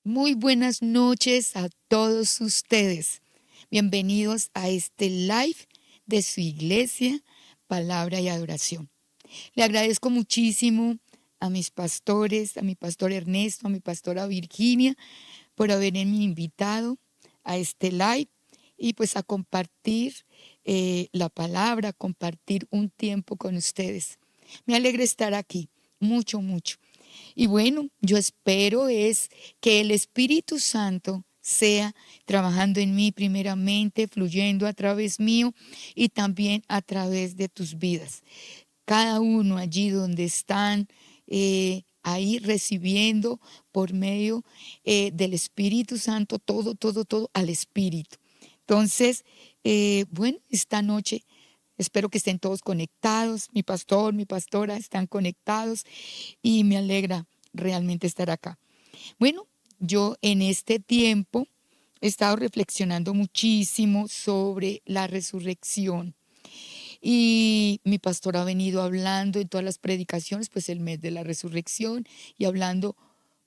Muy buenas noches a todos ustedes. Bienvenidos a este live de su iglesia, Palabra y Adoración. Le agradezco muchísimo a mis pastores, a mi pastor Ernesto, a mi pastora Virginia, por haberme invitado a este live y pues a compartir la palabra, compartir un tiempo con ustedes. Me alegra estar aquí, mucho, mucho. Y bueno, yo espero es que el Espíritu Santo sea trabajando en mí primeramente, fluyendo a través mío y también a través de tus vidas. Cada uno allí donde están, ahí recibiendo por medio del Espíritu Santo todo, todo, todo al Espíritu. Entonces, bueno, esta noche espero que estén todos conectados. Mi pastor, mi pastora están conectados y me alegra realmente estar acá. Bueno, yo en este tiempo he estado reflexionando muchísimo sobre la resurrección y mi pastor ha venido hablando en todas las predicaciones, pues el mes de la resurrección y hablando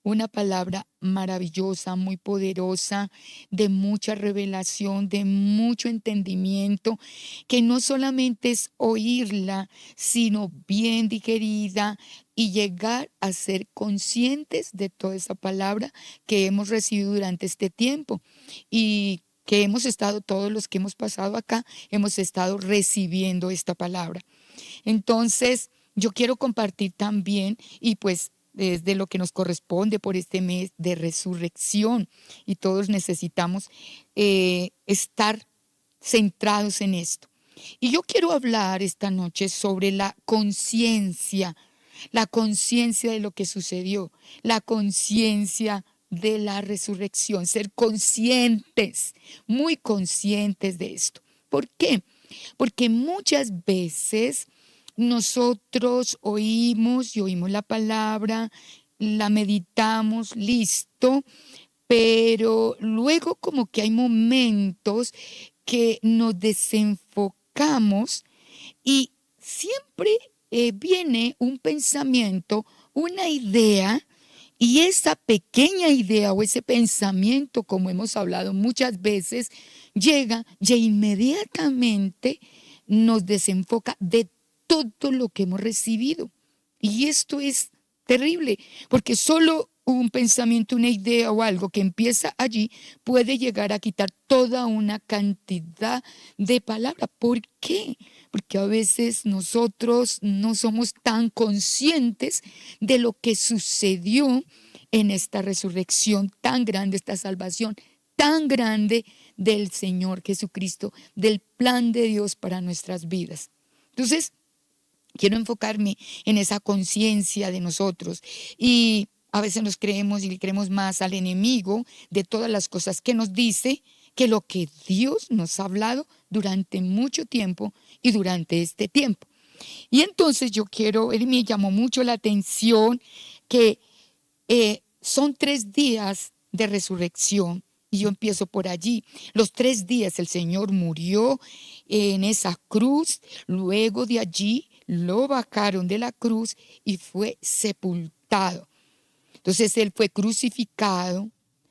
una palabra maravillosa, muy poderosa, de mucha revelación, de mucho entendimiento, que no solamente es oírla, sino bien digerida y llegar a ser conscientes de toda esa palabra que hemos recibido durante este tiempo y que hemos estado, todos los que hemos pasado acá, hemos estado recibiendo esta palabra. Entonces, yo quiero compartir también y pues desde lo que nos corresponde por este mes de resurrección y todos necesitamos estar centrados en esto. Y yo quiero hablar esta noche sobre la conciencia de lo que sucedió, la conciencia de la resurrección, ser conscientes, muy conscientes de esto. ¿Por qué? Porque muchas veces nosotros oímos y oímos la palabra, la meditamos, listo, pero luego como que hay momentos que nos desenfocamos y siempre viene un pensamiento, una idea, y esa pequeña idea o ese pensamiento, como hemos hablado muchas veces, llega y inmediatamente nos desenfoca de todo lo que hemos recibido. Y esto es terrible, porque solo un pensamiento, una idea o algo que empieza allí puede llegar a quitar toda una cantidad de palabras. ¿Por qué? Porque a veces nosotros no somos tan conscientes de lo que sucedió en esta resurrección tan grande, esta salvación tan grande del Señor Jesucristo, del plan de Dios para nuestras vidas. Entonces, quiero enfocarme en esa conciencia de nosotros y a veces nos creemos y le creemos más al enemigo de todas las cosas que nos dice que lo que Dios nos ha hablado durante mucho tiempo y durante este tiempo. Y entonces él me llamó mucho la atención que son 3 días de resurrección. Y yo empiezo por allí. Los 3 días el Señor murió en esa cruz. Luego de allí lo bajaron de la cruz y fue sepultado. Entonces Él fue crucificado,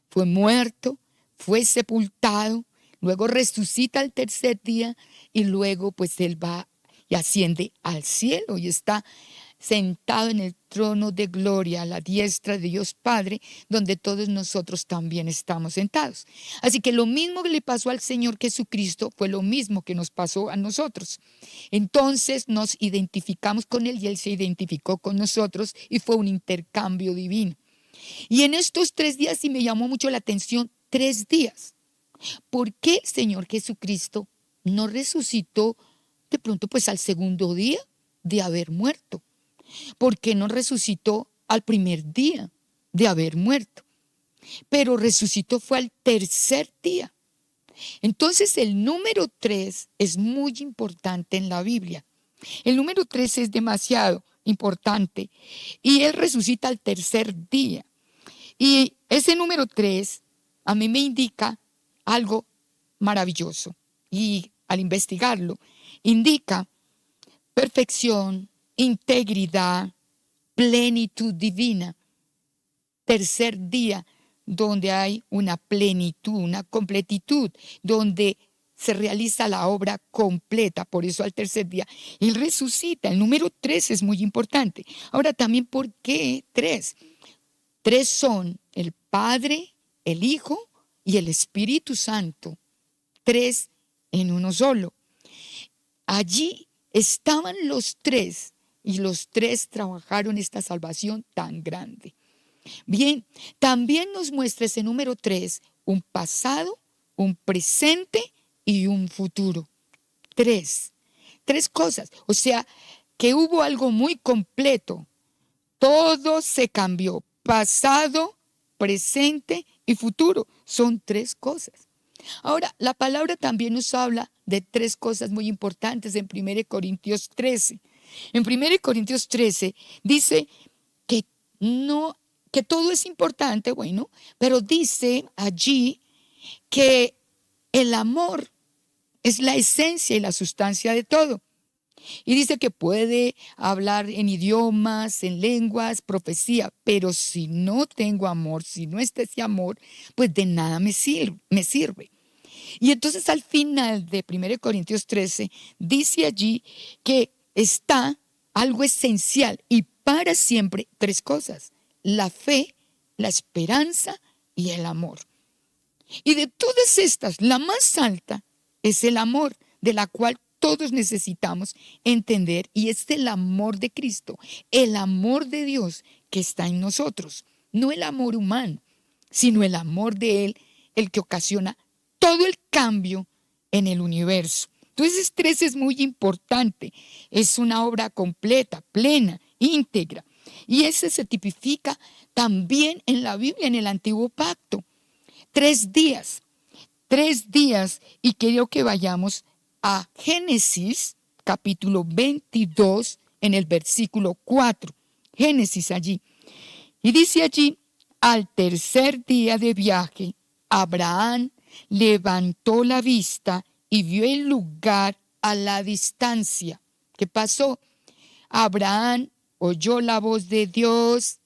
fue muerto, fue sepultado, luego resucita al tercer día y luego pues Él va y asciende al cielo y está sentado en el trono de gloria a la diestra de Dios Padre, donde todos nosotros también estamos sentados. Así que lo mismo que le pasó al Señor Jesucristo fue lo mismo que nos pasó a nosotros. Entonces nos identificamos con Él y Él se identificó con nosotros y fue un intercambio divino. Y en estos 3 días sí me llamó mucho la atención, 3 días. ¿Por qué el Señor Jesucristo no resucitó de pronto pues al segundo día de haber muerto? ¿Por qué no resucitó al primer día de haber muerto? Pero resucitó fue al tercer día. Entonces el número 3 es muy importante en la Biblia. El número 3 es demasiado importante y Él resucita al tercer día. Y ese número 3 a mí me indica algo maravilloso. Y al investigarlo, indica perfección, integridad, plenitud divina. Tercer día, donde hay una plenitud, una completitud, donde se realiza la obra completa. Por eso al tercer día Él resucita. El número 3 es muy importante. Ahora también, ¿por qué 3? 3 son el Padre, el Hijo y el Espíritu Santo. 3 en uno solo. Allí estaban los 3 y los 3 trabajaron esta salvación tan grande. Bien, también nos muestra ese número 3 un pasado, un presente y un futuro. 3 cosas. O sea, que hubo algo muy completo. Todo se cambió. Pasado, presente y futuro. Son 3 cosas. Ahora, la palabra también nos habla de 3 cosas muy importantes en 1 Corintios 13. En 1 Corintios 13 dice que no, que todo es importante, bueno, pero dice allí que el amor es la esencia y la sustancia de todo. Y dice que puede hablar en idiomas, en lenguas, profecía, pero si no tengo amor, si no está ese amor, pues de nada me sirve. Y entonces al final de 1 Corintios 13 dice allí que está algo esencial y para siempre 3 cosas: la fe, la esperanza y el amor. Y de todas estas, la más alta es el amor, de la cual todos necesitamos entender, y es el amor de Cristo, el amor de Dios que está en nosotros. No el amor humano, sino el amor de Él, el que ocasiona todo el cambio en el universo. Entonces, 3 es muy importante. Es una obra completa, plena, íntegra. Y ese se tipifica también en la Biblia, en el Antiguo Pacto. 3 días, y quiero que vayamos a Génesis, capítulo 22, en el versículo 4. Génesis allí. Y dice allí: al tercer día de viaje, Abraham levantó la vista y vio el lugar a la distancia. ¿Qué pasó? Abraham oyó la voz de Dios,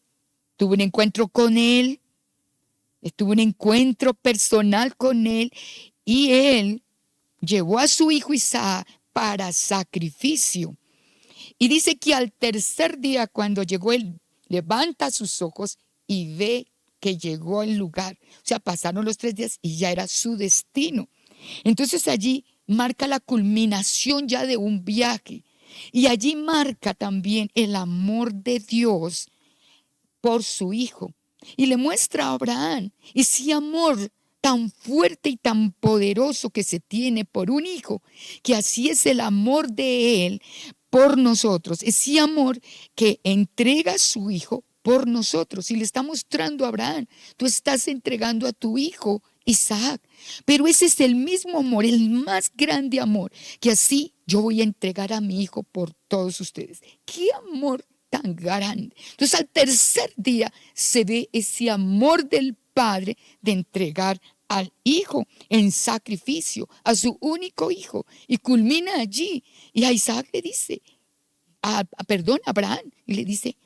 tuvo un encuentro con Él, tuvo un encuentro personal con Él, y Él llevó a su hijo Isaac para sacrificio. Y dice que al tercer día, cuando llegó, Él levanta sus ojos y ve que llegó el lugar. O sea, pasaron los 3 días y ya era su destino. Entonces allí marca la culminación ya de un viaje. Y allí marca también el amor de Dios por su hijo. Y le muestra a Abraham ese amor tan fuerte y tan poderoso que se tiene por un hijo, que así es el amor de Él por nosotros, ese amor que entrega a su hijo por nosotros. Y le está mostrando a Abraham: tú estás entregando a tu hijo Isaac, pero ese es el mismo amor, el más grande amor, que así yo voy a entregar a mi hijo por todos ustedes. ¡Qué amor tan grande! Entonces al tercer día se ve ese amor del Padre de entregar al hijo en sacrificio, a su único hijo, y culmina allí. Y a Isaac le dice, a Abraham, y le dice: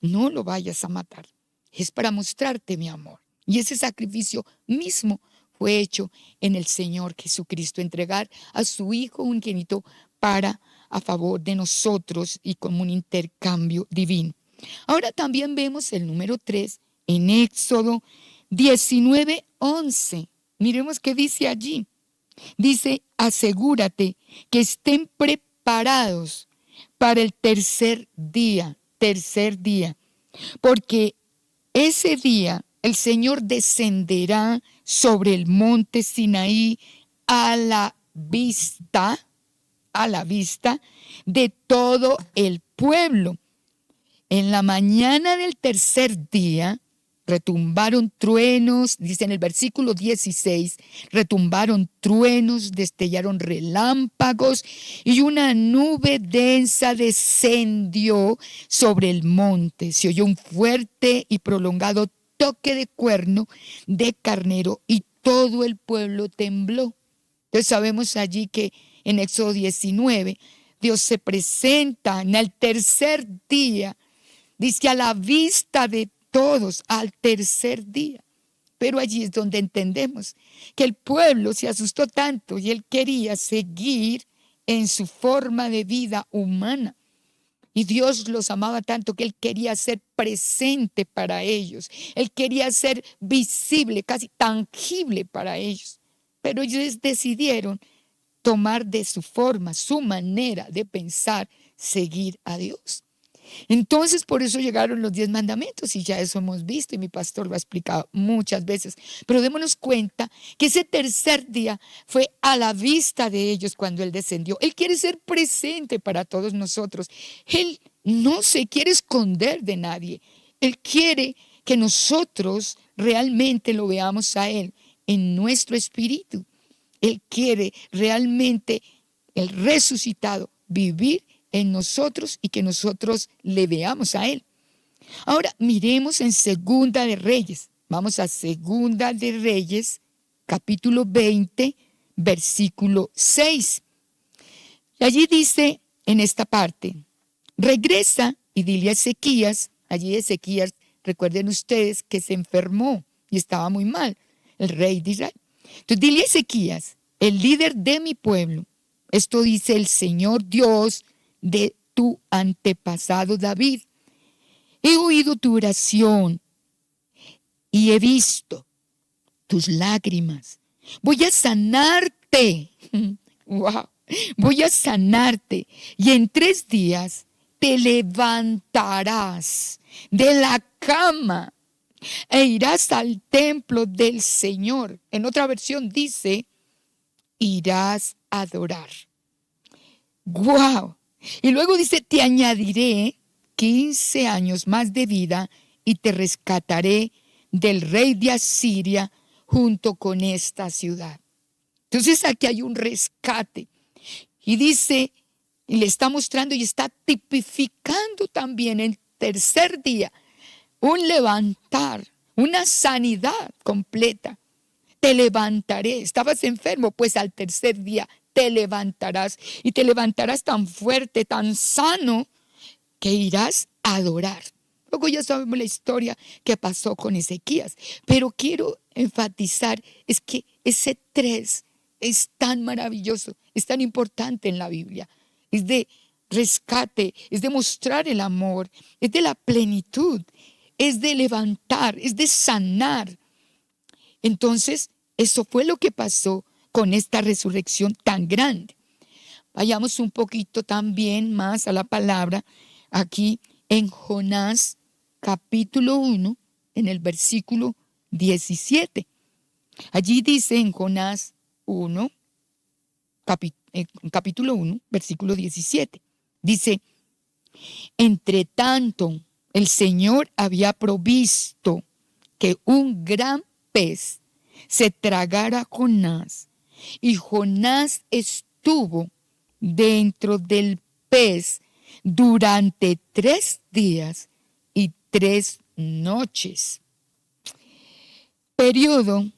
no lo vayas a matar, es para mostrarte mi amor. Y ese sacrificio mismo fue hecho en el Señor Jesucristo, entregar a su Hijo unigénito a favor de nosotros y como un intercambio divino. Ahora también vemos el número 3 en Éxodo 19:11. Miremos qué dice allí. Dice: asegúrate que estén preparados para el tercer día, porque ese día el Señor descenderá sobre el monte Sinaí a la vista de todo el pueblo. En la mañana del tercer día retumbaron truenos, dice en el versículo 16, retumbaron truenos, destellaron relámpagos y una nube densa descendió sobre el monte. Se oyó un fuerte y prolongado toque de cuerno de carnero y todo el pueblo tembló. Entonces sabemos allí que en Éxodo 19, Dios se presenta en el tercer día, dice a la vista de todos, al tercer día. Pero allí es donde entendemos que el pueblo se asustó tanto y él quería seguir en su forma de vida humana. Y Dios los amaba tanto que Él quería ser presente para ellos. Él quería ser visible, casi tangible para ellos. Pero ellos decidieron tomar de su forma, su manera de pensar, seguir a Dios. Entonces, por eso llegaron los 10 mandamientos y ya eso hemos visto y mi pastor lo ha explicado muchas veces. Pero démonos cuenta que ese tercer día fue a la vista de ellos cuando Él descendió. Él quiere ser presente para todos nosotros. Él no se quiere esconder de nadie. Él quiere que nosotros realmente lo veamos a Él en nuestro espíritu. Él quiere realmente, el resucitado, vivir en nosotros y que nosotros le veamos a Él. Ahora miremos en Segunda de Reyes. Vamos a Segunda de Reyes, capítulo 20, versículo 6. Y allí dice en esta parte, regresa y dile a Ezequías, allí Ezequías, recuerden ustedes que se enfermó y estaba muy mal, el rey de Israel. Entonces dile a Ezequías, el líder de mi pueblo, esto dice el Señor Dios de tu antepasado David. He oído tu oración y he visto tus lágrimas. Voy a sanarte. Wow. Voy a sanarte y en 3 días te levantarás de la cama e irás al templo del Señor. En otra versión dice, irás a adorar. ¡Wow! Y luego dice, te añadiré 15 años más de vida y te rescataré del rey de Asiria junto con esta ciudad. Entonces aquí hay un rescate. Y dice, y le está mostrando y está tipificando también el tercer día un levantar, una sanidad completa. Te levantaré. Estabas enfermo, pues al tercer día te levantarás. Y te levantarás tan fuerte, tan sano, que irás a adorar. Luego ya sabemos la historia que pasó con Ezequías. Pero quiero enfatizar, es que ese 3 es tan maravilloso, es tan importante en la Biblia. Es de rescate, es de mostrar el amor, es de la plenitud, es de levantar, es de sanar. Entonces, eso fue lo que pasó con esta resurrección tan grande. Vayamos un poquito también más a la palabra aquí en Jonás capítulo 1, en el versículo 17. Allí dice en Jonás 1, capítulo 1, versículo 17. Dice, entre tanto, el Señor había provisto que un gran pez se tragara a Jonás, y Jonás estuvo dentro del pez durante 3 días y 3 noches. Periodo,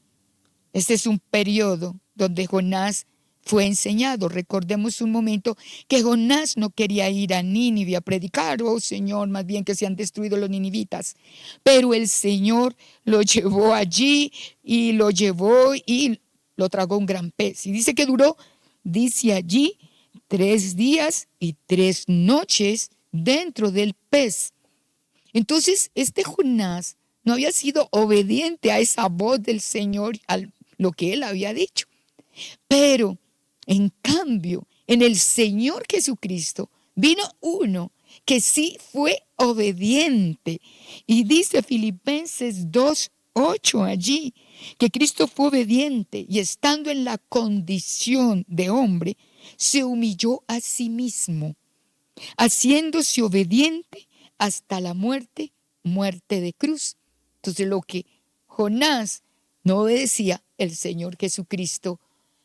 este es un periodo donde Jonás fue enseñado. Recordemos un momento que Jonás no quería ir a Nínive a predicar, oh Señor, más bien que se han destruido los ninivitas. Pero el Señor lo llevó allí y lo llevó y lo tragó un gran pez. Y dice que duró, dice allí, 3 días y 3 noches dentro del pez. Entonces, este Jonás no había sido obediente a esa voz del Señor, a lo que él había dicho. Pero, en cambio, en el Señor Jesucristo vino uno que sí fue obediente. Y dice Filipenses 2:8 allí, que Cristo fue obediente y estando en la condición de hombre, se humilló a sí mismo, haciéndose obediente hasta la muerte, muerte de cruz. Entonces lo que Jonás no obedecía, el Señor Jesucristo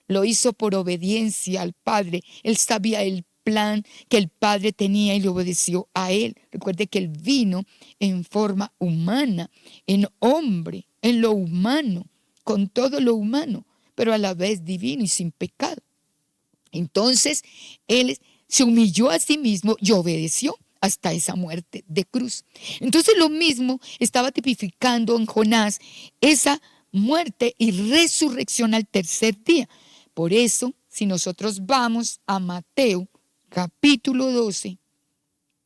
lo hizo por obediencia al Padre. Él sabía el plan que el Padre tenía y le obedeció a Él. Recuerde que Él vino en forma humana, en hombre, en lo humano, con todo lo humano, pero a la vez divino y sin pecado. Entonces, Él se humilló a sí mismo y obedeció hasta esa muerte de cruz. Entonces lo mismo estaba tipificando en Jonás esa muerte y resurrección al tercer día. Por eso, si nosotros vamos a Mateo capítulo 12,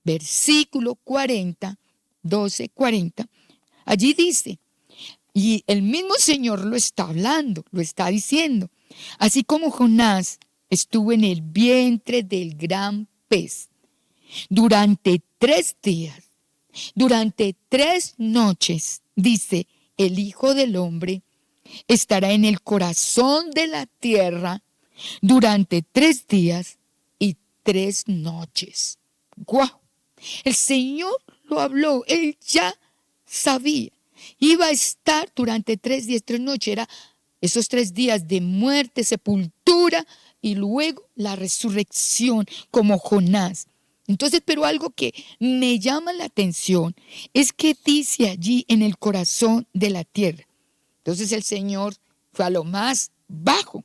versículo 40, 12, 40, allí dice, y el mismo Señor lo está hablando, lo está diciendo, así como Jonás estuvo en el vientre del gran pez durante 3 días, durante 3 noches, dice, el Hijo del Hombre estará en el corazón de la tierra durante 3 días y 3 noches. ¡Guau! El Señor lo habló, Él ya sabía. Iba a estar durante 3 días, 3 noches. Era esos 3 días de muerte, sepultura y luego la resurrección como Jonás. Entonces, pero algo que me llama la atención es que dice allí en el corazón de la tierra. Entonces el Señor fue a lo más bajo.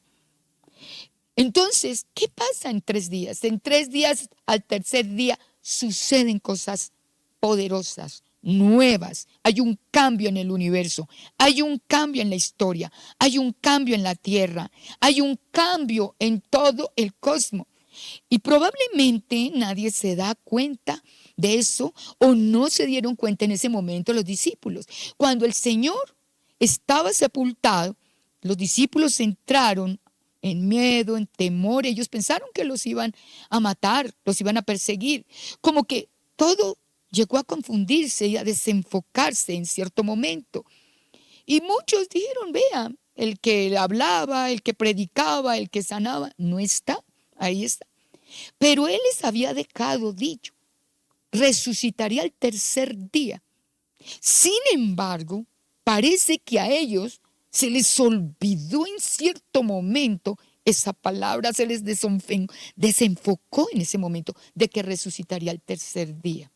Entonces, ¿qué pasa en 3 días? En 3 días, al tercer día, suceden cosas poderosas, nuevas. Hay un cambio en el universo, hay un cambio en la historia, hay un cambio en la tierra, hay un cambio en todo el cosmos. Y probablemente nadie se da cuenta de eso o no se dieron cuenta en ese momento los discípulos. Cuando el Señor estaba sepultado, los discípulos entraron en miedo, en temor. Ellos pensaron que los iban a matar, los iban a perseguir. Como que todo llegó a confundirse y a desenfocarse en cierto momento. Y muchos dijeron, vean, el que hablaba, el que predicaba, el que sanaba, no está, ahí está. Pero Él les había dejado dicho, resucitaría al tercer día. Sin embargo, parece que a ellos se les olvidó en cierto momento esa palabra, se les desenfocó en ese momento de que resucitaría al tercer día.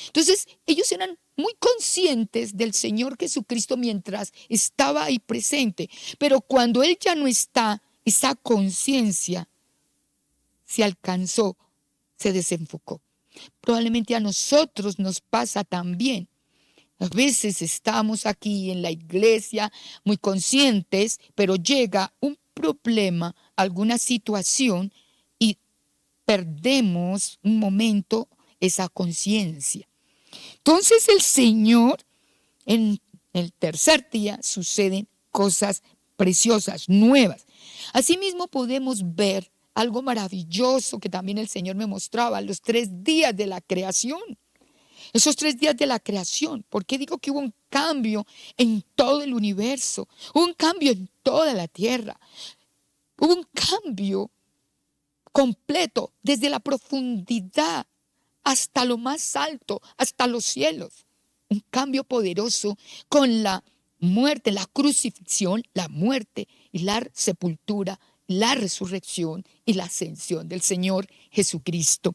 Entonces, ellos eran muy conscientes del Señor Jesucristo mientras estaba ahí presente, pero cuando Él ya no está, esa conciencia se alcanzó, se desenfocó. Probablemente a nosotros nos pasa también. A veces estamos aquí en la iglesia muy conscientes, pero llega un problema, alguna situación y perdemos un momento esa conciencia. Entonces el Señor, en el tercer día suceden cosas preciosas, nuevas. Asimismo podemos ver algo maravilloso que también el Señor me mostraba, los 3 días de la creación. Esos 3 días de la creación. ¿Por qué digo que hubo un cambio en todo el universo? Hubo un cambio en toda la tierra. Hubo un cambio completo desde la profundidad hasta lo más alto, hasta los cielos. Un cambio poderoso con la muerte, la crucifixión, la muerte y la sepultura, la resurrección y la ascensión del Señor Jesucristo.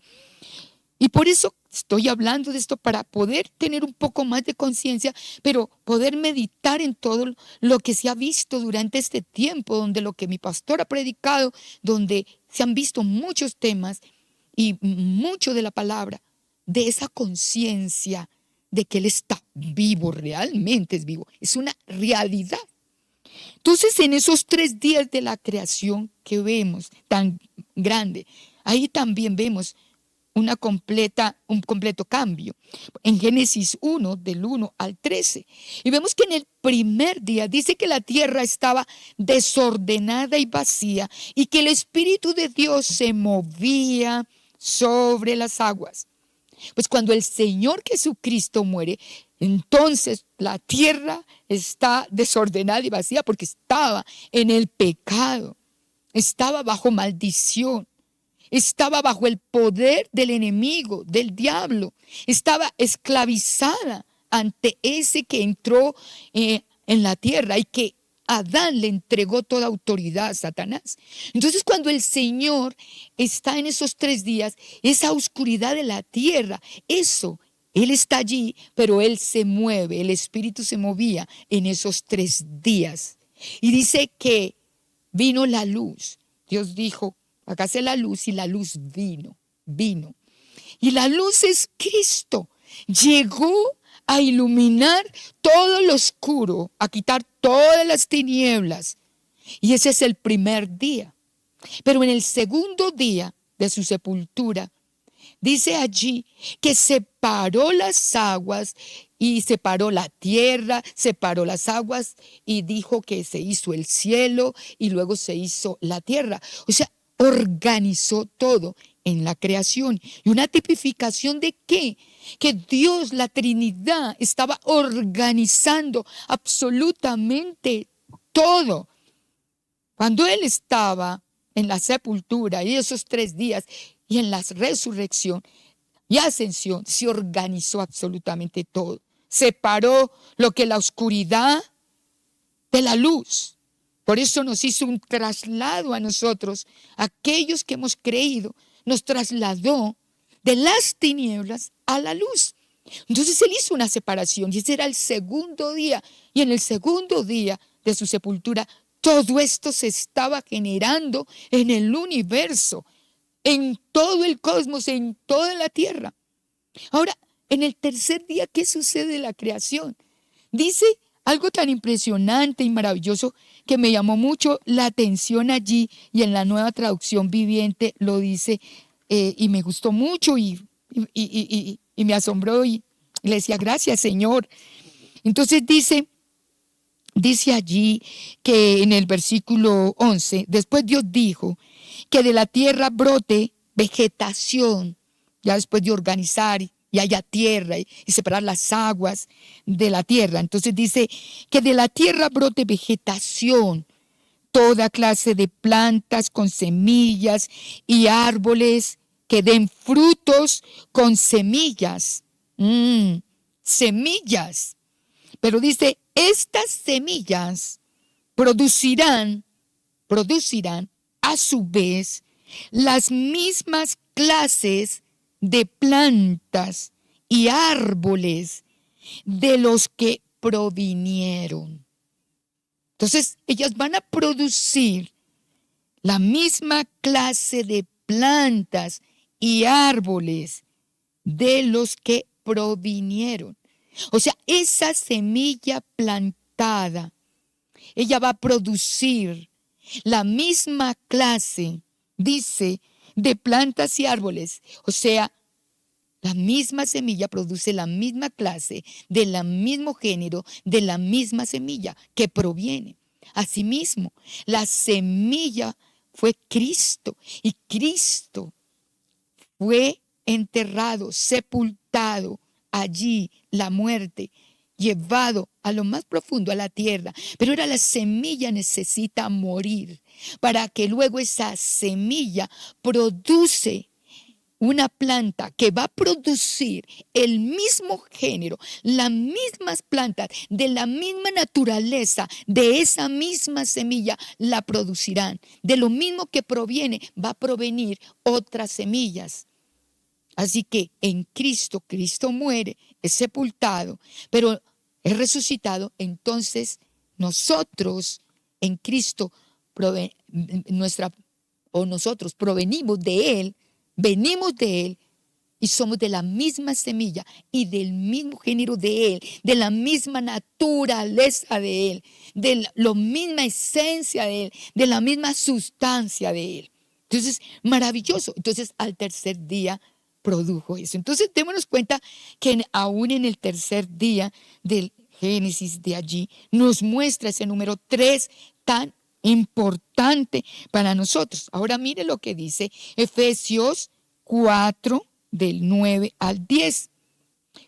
Y por eso estoy hablando de esto para poder tener un poco más de conciencia, pero poder meditar en todo lo que se ha visto durante este tiempo, donde lo que mi pastor ha predicado, donde se han visto muchos temas y mucho de la palabra, de esa conciencia de que Él está vivo, realmente es vivo, es una realidad. Entonces, en esos 3 días de la creación que vemos tan grande, ahí también vemos un completo cambio. En Génesis 1, del 1 al 13. Y vemos que en el primer día dice que la tierra estaba desordenada y vacía y que el Espíritu de Dios se movía sobre las aguas. Pues cuando el Señor Jesucristo muere, entonces la tierra está desordenada y vacía porque estaba en el pecado, estaba bajo maldición. Estaba bajo el poder del enemigo, del diablo. Estaba esclavizada ante ese que entró en la tierra y que Adán le entregó toda autoridad a Satanás. Entonces, cuando el Señor está en esos 3 días, esa oscuridad de la tierra, eso, Él está allí, pero Él se mueve, el Espíritu se movía en esos 3 días. Y dice que vino la luz. Dios dijo, hágase la luz y la luz vino. Y la luz es Cristo. Llegó a iluminar todo lo oscuro, a quitar todas las tinieblas. Y ese es el primer día. Pero en el segundo día de su sepultura, dice allí que separó las aguas y separó la tierra, separó las aguas y dijo que se hizo el cielo y luego se hizo la tierra. O sea, organizó todo en la creación. ¿Y una tipificación de qué? Que Dios, la Trinidad, estaba organizando absolutamente todo. Cuando Él estaba en la sepultura y esos 3 días y en la resurrección y ascensión, se organizó absolutamente todo. Separó lo que la oscuridad de la luz. Por eso nos hizo un traslado a nosotros, aquellos que hemos creído, nos trasladó de las tinieblas a la luz. Entonces Él hizo una separación y ese era el segundo día. Y en el segundo día de su sepultura, todo esto se estaba generando en el universo, en todo el cosmos, en toda la tierra. Ahora, en el tercer día, ¿qué sucede en la creación? Dice algo tan impresionante y maravilloso que me llamó mucho la atención allí y en la Nueva Traducción Viviente lo dice y me gustó mucho y me asombró y le decía, gracias Señor. Entonces dice allí que en el versículo 11, después Dios dijo que de la tierra brote vegetación, ya después de organizar y haya tierra y separar las aguas de la tierra. Entonces dice que de la tierra brote vegetación, toda clase de plantas con semillas y árboles que den frutos con semillas. Semillas. Pero dice, estas semillas producirán a su vez las mismas clases de plantas y árboles de los que provinieron. Entonces, ellas van a producir la misma clase de plantas y árboles de los que provinieron. O sea, esa semilla plantada, ella va a producir la misma clase, dice, de plantas y árboles. O sea, la misma semilla produce la misma clase, del mismo género, de la misma semilla que proviene. Asimismo, la semilla fue Cristo y Cristo fue enterrado, sepultado allí, la muerte, llevado a lo más profundo, a la tierra. Pero ahora la semilla necesita morir para que luego esa semilla produce una planta que va a producir el mismo género, las mismas plantas, de la misma naturaleza, de esa misma semilla la producirán. De lo mismo que proviene, va a provenir otras semillas. Así que en Cristo, Cristo muere, es sepultado, pero es resucitado. Entonces nosotros en Cristo, nosotros provenimos de Él, venimos de Él y somos de la misma semilla y del mismo género de Él, de la misma naturaleza de Él, de la misma esencia de Él, de la misma sustancia de Él. Entonces, maravilloso. Entonces, al tercer día produjo eso. Entonces, démonos cuenta que aún en el tercer día del Génesis de allí, nos muestra ese número 3 tan importante para nosotros. Ahora mire lo que dice Efesios 4, del 9 al 10.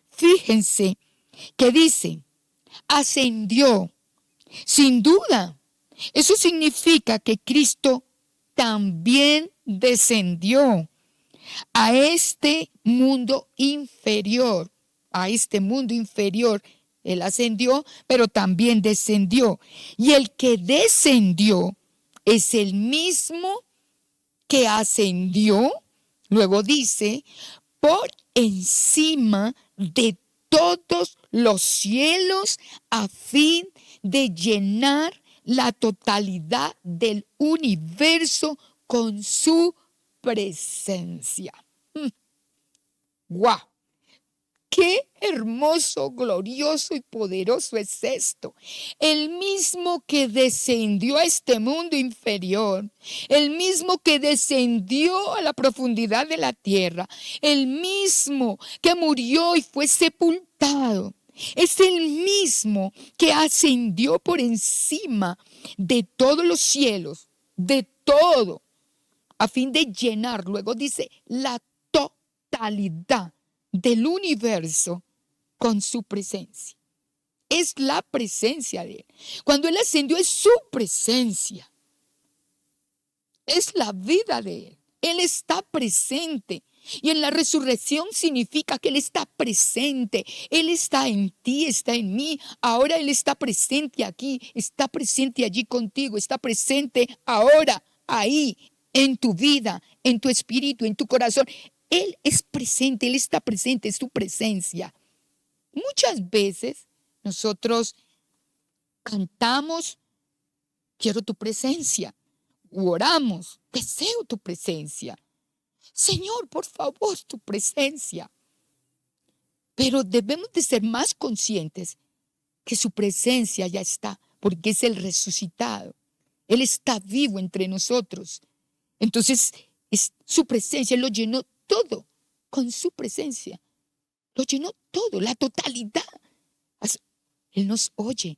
Fíjense que dice, ascendió, sin duda. Eso significa que Cristo también descendió a este mundo inferior, Él ascendió, pero también descendió. Y el que descendió es el mismo que ascendió, luego dice, por encima de todos los cielos a fin de llenar la totalidad del universo con su presencia. ¡Wow! Qué hermoso, glorioso y poderoso es esto. El mismo que descendió a este mundo inferior, el mismo que descendió a la profundidad de la tierra, el mismo que murió y fue sepultado, es el mismo que ascendió por encima de todos los cielos, de todo, a fin de llenar, luego dice, la totalidad del universo con su presencia. Es la presencia de Él. Cuando Él ascendió es su presencia. Es la vida de Él. Él está presente. Y en la resurrección significa que Él está presente. Él está en ti, está en mí. Ahora Él está presente aquí, está presente allí contigo, está presente ahora, ahí, en tu vida, en tu espíritu, en tu corazón. Él es presente, Él está presente, es su presencia. Muchas veces nosotros cantamos, quiero tu presencia, u oramos, deseo tu presencia. Señor, por favor, tu presencia. Pero debemos de ser más conscientes que su presencia ya está, porque es el resucitado. Él está vivo entre nosotros. Entonces, es su presencia lo llenó todo con su presencia. Lo llenó todo, la totalidad. Él nos oye.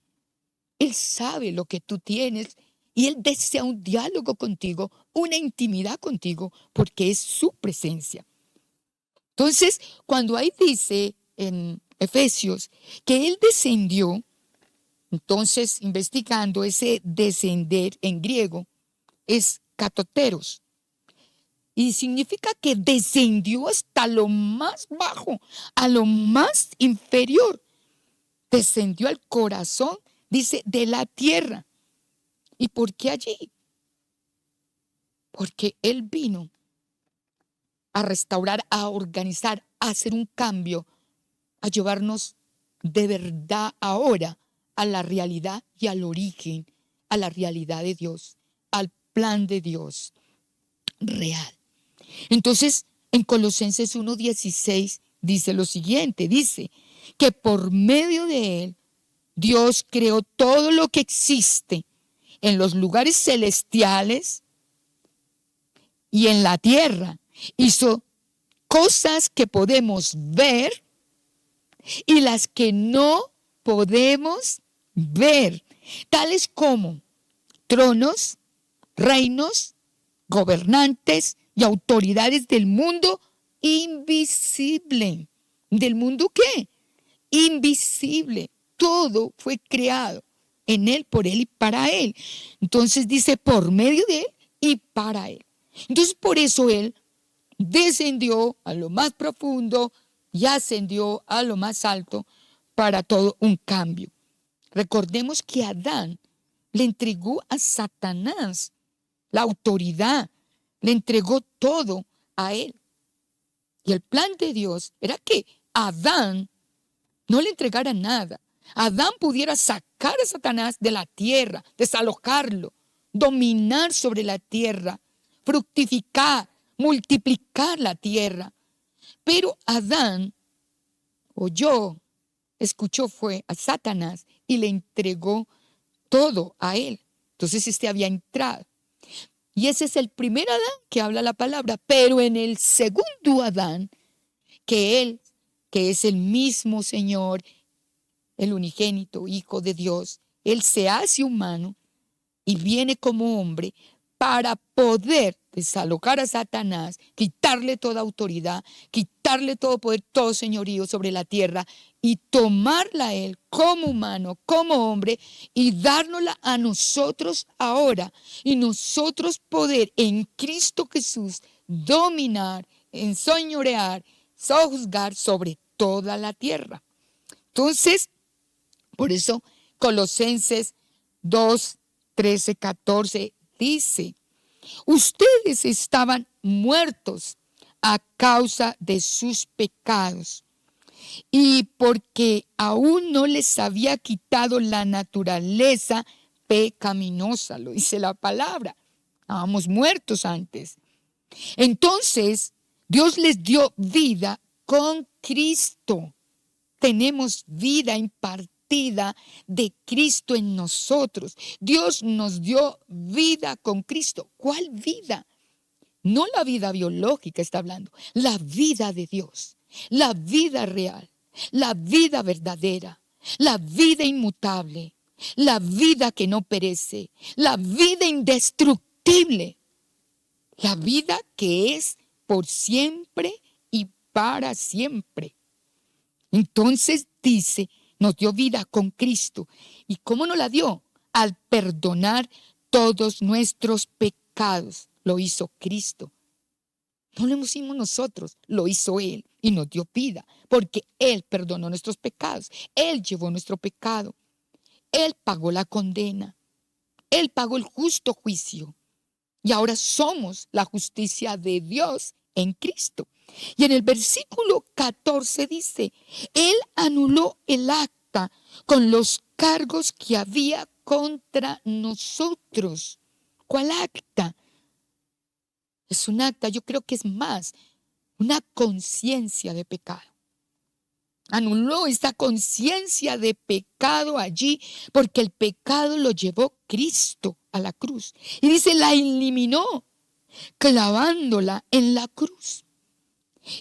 Él sabe lo que tú tienes y Él desea un diálogo contigo, una intimidad contigo, porque es su presencia. Entonces, cuando ahí dice en Efesios que Él descendió, entonces investigando ese descender en griego es katoteros. Y significa que descendió hasta lo más bajo, a lo más inferior. Descendió al corazón, dice, de la tierra. ¿Y por qué allí? Porque Él vino a restaurar, a organizar, a hacer un cambio, a llevarnos de verdad ahora a la realidad y al origen, a la realidad de Dios, al plan de Dios real. Entonces, en Colosenses 1:16 dice lo siguiente, dice que por medio de Él, Dios creó todo lo que existe en los lugares celestiales y en la tierra. Hizo cosas que podemos ver y las que no podemos ver, tales como tronos, reinos, gobernantes y autoridades del mundo invisible. ¿Del mundo qué? Invisible. Todo fue creado en Él, por Él y para Él. Entonces dice por medio de Él y para Él. Entonces por eso Él descendió a lo más profundo y ascendió a lo más alto para todo un cambio. Recordemos que Adán le entregó a Satanás la autoridad, le entregó todo a él. Y el plan de Dios era que Adán no le entregara nada. Adán pudiera sacar a Satanás de la tierra, desalojarlo, dominar sobre la tierra, fructificar, multiplicar la tierra. Pero Adán escuchó fue a Satanás y le entregó todo a él. Entonces había entrado. Y ese es el primer Adán que habla la palabra. Pero en el segundo Adán, que es el mismo Señor, el unigénito Hijo de Dios, Él se hace humano y viene como hombre para poder desalojar a Satanás, quitarle toda autoridad, quitarle todo poder, todo señorío sobre la tierra y tomarla a Él como humano, como hombre y dárnosla a nosotros ahora. Y nosotros poder en Cristo Jesús dominar, enseñorear, sojuzgar sobre toda la tierra. Entonces, por eso Colosenses 2:13-14 dice: ustedes estaban muertos a causa de sus pecados y porque aún no les había quitado la naturaleza pecaminosa, lo dice la palabra. Estábamos muertos antes. Entonces, Dios les dio vida con Cristo. tenemos vida impartida de Cristo en nosotros. Dios nos dio vida con Cristo. ¿Cuál vida? No la vida biológica está hablando, la vida de Dios, la vida real, la vida verdadera, la vida inmutable, la vida que no perece, la vida indestructible, la vida que es por siempre y para siempre. Entonces dice, nos dio vida con Cristo. ¿Y cómo nos la dio? Al perdonar todos nuestros pecados. Lo hizo Cristo. No lo hicimos nosotros, lo hizo Él y nos dio vida, porque Él perdonó nuestros pecados. Él llevó nuestro pecado. Él pagó la condena. Él pagó el justo juicio. Y ahora somos la justicia de Dios en Cristo. Y en el versículo 14 dice, Él anuló el acta con los cargos que había contra nosotros. ¿Cuál acta? Es un acta, yo creo que es más, una conciencia de pecado. Anuló esta conciencia de pecado allí porque el pecado lo llevó Cristo a la cruz. Y dice, la eliminó clavándola en la cruz.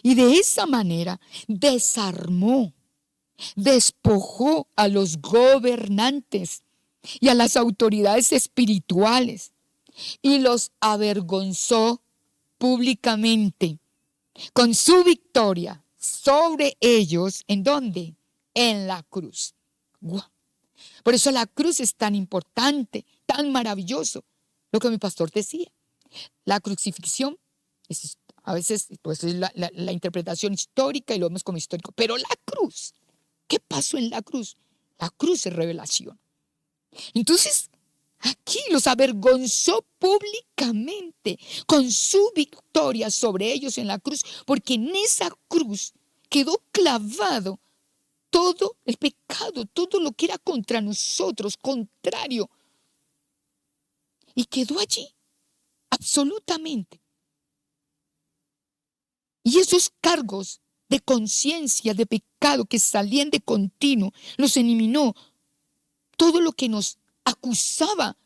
Y de esa manera desarmó, despojó a los gobernantes y a las autoridades espirituales y los avergonzó públicamente con su victoria sobre ellos. ¿En dónde? En la cruz. ¡Guau! Por eso la cruz es tan importante, tan maravilloso. Lo que mi pastor decía. La crucifixión es, a veces pues, es la interpretación histórica y lo vemos como histórico. Pero la cruz, ¿qué pasó en la cruz? La cruz es revelación. Entonces, aquí los avergonzó públicamente con su victoria sobre ellos en la cruz, porque en esa cruz quedó clavado todo el pecado, todo lo que era contra nosotros, contrario. Y quedó allí, absolutamente. Y esos cargos de conciencia, de pecado que salían de continuo, los eliminó. Todo lo que nos acusaba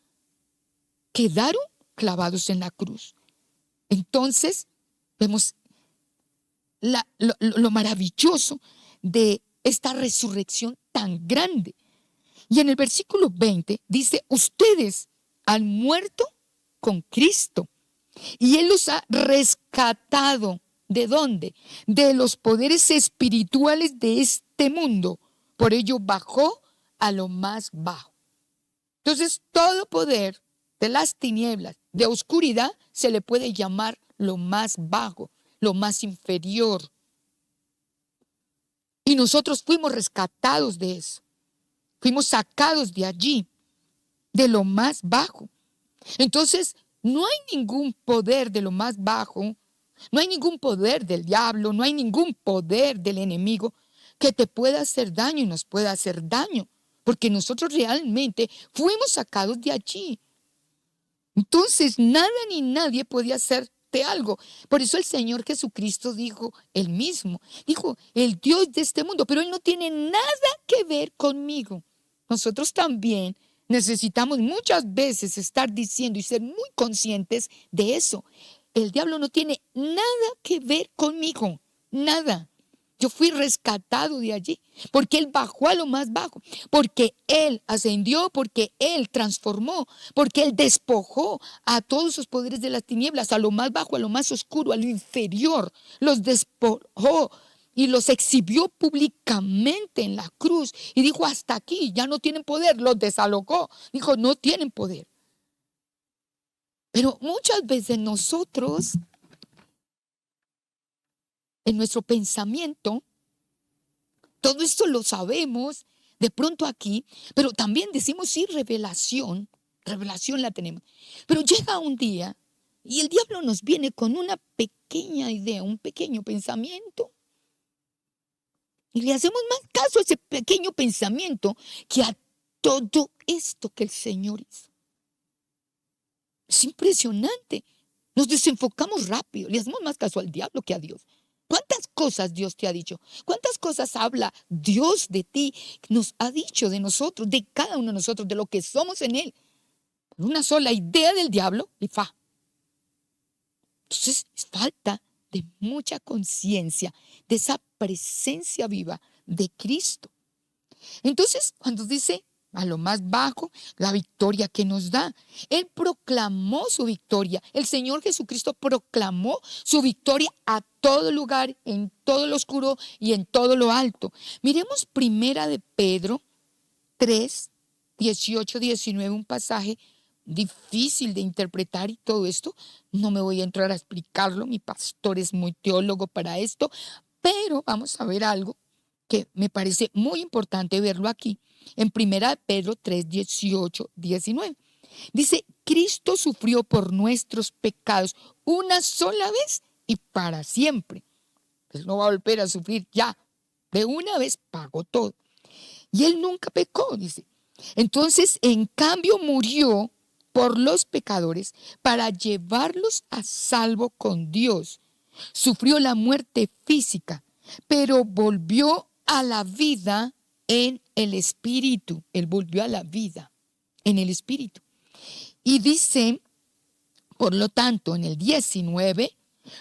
quedaron clavados en la cruz. Entonces, vemos lo maravilloso de esta resurrección tan grande. Y en el versículo 20 dice, ustedes han muerto con Cristo y Él los ha rescatado. ¿De dónde? De los poderes espirituales de este mundo. Por ello bajó a lo más bajo. Entonces, todo poder de las tinieblas, de oscuridad, se le puede llamar lo más bajo, lo más inferior. Y nosotros fuimos rescatados de eso. Fuimos sacados de allí, de lo más bajo. Entonces, no hay ningún poder de lo más bajo, no hay ningún poder del diablo, no hay ningún poder del enemigo que te pueda hacer daño y nos pueda hacer daño, porque nosotros realmente fuimos sacados de allí. Entonces, nada ni nadie podía hacerte algo. Por eso el Señor Jesucristo dijo, él mismo, dijo, el Dios de este mundo, pero Él no tiene nada que ver conmigo. Nosotros también necesitamos muchas veces estar diciendo y ser muy conscientes de eso. El diablo no tiene nada que ver conmigo, nada. Yo fui rescatado de allí, porque Él bajó a lo más bajo, porque Él ascendió, porque Él transformó, porque Él despojó a todos sus poderes de las tinieblas, a lo más bajo, a lo más oscuro, a lo inferior. Los despojó y los exhibió públicamente en la cruz. Y dijo, hasta aquí, ya no tienen poder. Los desalojó. Dijo, no tienen poder. Pero muchas veces nosotros, en nuestro pensamiento, todo esto lo sabemos de pronto aquí, pero también decimos sí, revelación la tenemos. Pero llega un día y el diablo nos viene con una pequeña idea, un pequeño pensamiento. Y le hacemos más caso a ese pequeño pensamiento que a todo esto que el Señor hizo. Es impresionante. Nos desenfocamos rápido. Le hacemos más caso al diablo que a Dios. ¿Cuántas cosas Dios te ha dicho? ¿Cuántas cosas habla Dios de ti? Nos ha dicho de nosotros, de cada uno de nosotros, de lo que somos en Él. Una sola idea del diablo y fa. Entonces, es falta de mucha conciencia, de esa presencia viva de Cristo. Entonces, cuando dice a lo más bajo, la victoria que nos da, Él proclamó su victoria. El Señor Jesucristo proclamó su victoria a todo lugar, en todo lo oscuro y en todo lo alto. Miremos primera de Pedro 3, 18, 19, un pasaje difícil de interpretar y todo esto. No me voy a entrar a explicarlo, mi pastor es muy teólogo para esto, pero vamos a ver algo que me parece muy importante verlo aquí, en primera de Pedro 3, 18, 19. Dice, Cristo sufrió por nuestros pecados una sola vez y para siempre. Pues no va a volver a sufrir ya. De una vez pagó todo. Y Él nunca pecó, dice. Entonces, en cambio, murió por los pecadores para llevarlos a salvo con Dios. Sufrió la muerte física, pero volvió a la vida en el Espíritu. Él volvió a la vida en el Espíritu. Y dice, por lo tanto, en el 19,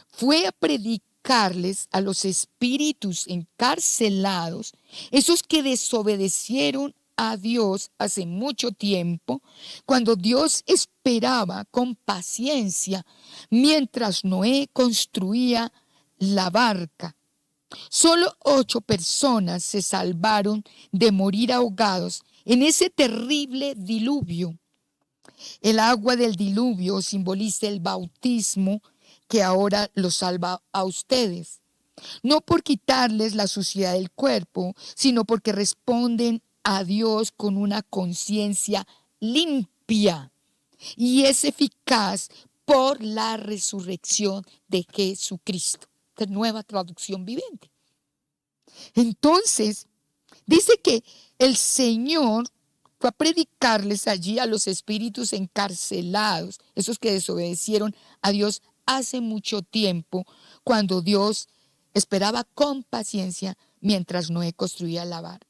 fue a predicarles a los espíritus encarcelados, esos que desobedecieron a Dios hace mucho tiempo, cuando Dios esperaba con paciencia mientras Noé construía la barca. Solo 8 personas se salvaron de morir ahogados en ese terrible diluvio. El agua del diluvio simboliza el bautismo que ahora los salva a ustedes. No por quitarles la suciedad del cuerpo, sino porque responden a Dios con una conciencia limpia y es eficaz por la resurrección de Jesucristo. Esta nueva traducción viviente. Entonces, dice que el Señor fue a predicarles allí a los espíritus encarcelados, esos que desobedecieron a Dios hace mucho tiempo, cuando Dios esperaba con paciencia mientras Noé construía la barca.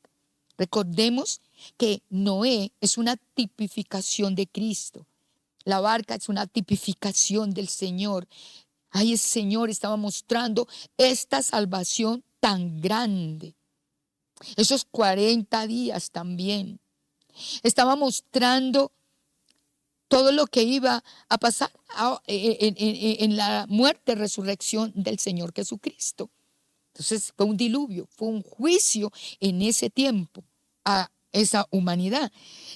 Recordemos que Noé es una tipificación de Cristo. La barca es una tipificación del Señor. Ahí el Señor estaba mostrando esta salvación tan grande. Esos 40 días también. Estaba mostrando todo lo que iba a pasar en la muerte, resurrección del Señor Jesucristo. Entonces fue un diluvio, fue un juicio en ese tiempo a esa humanidad.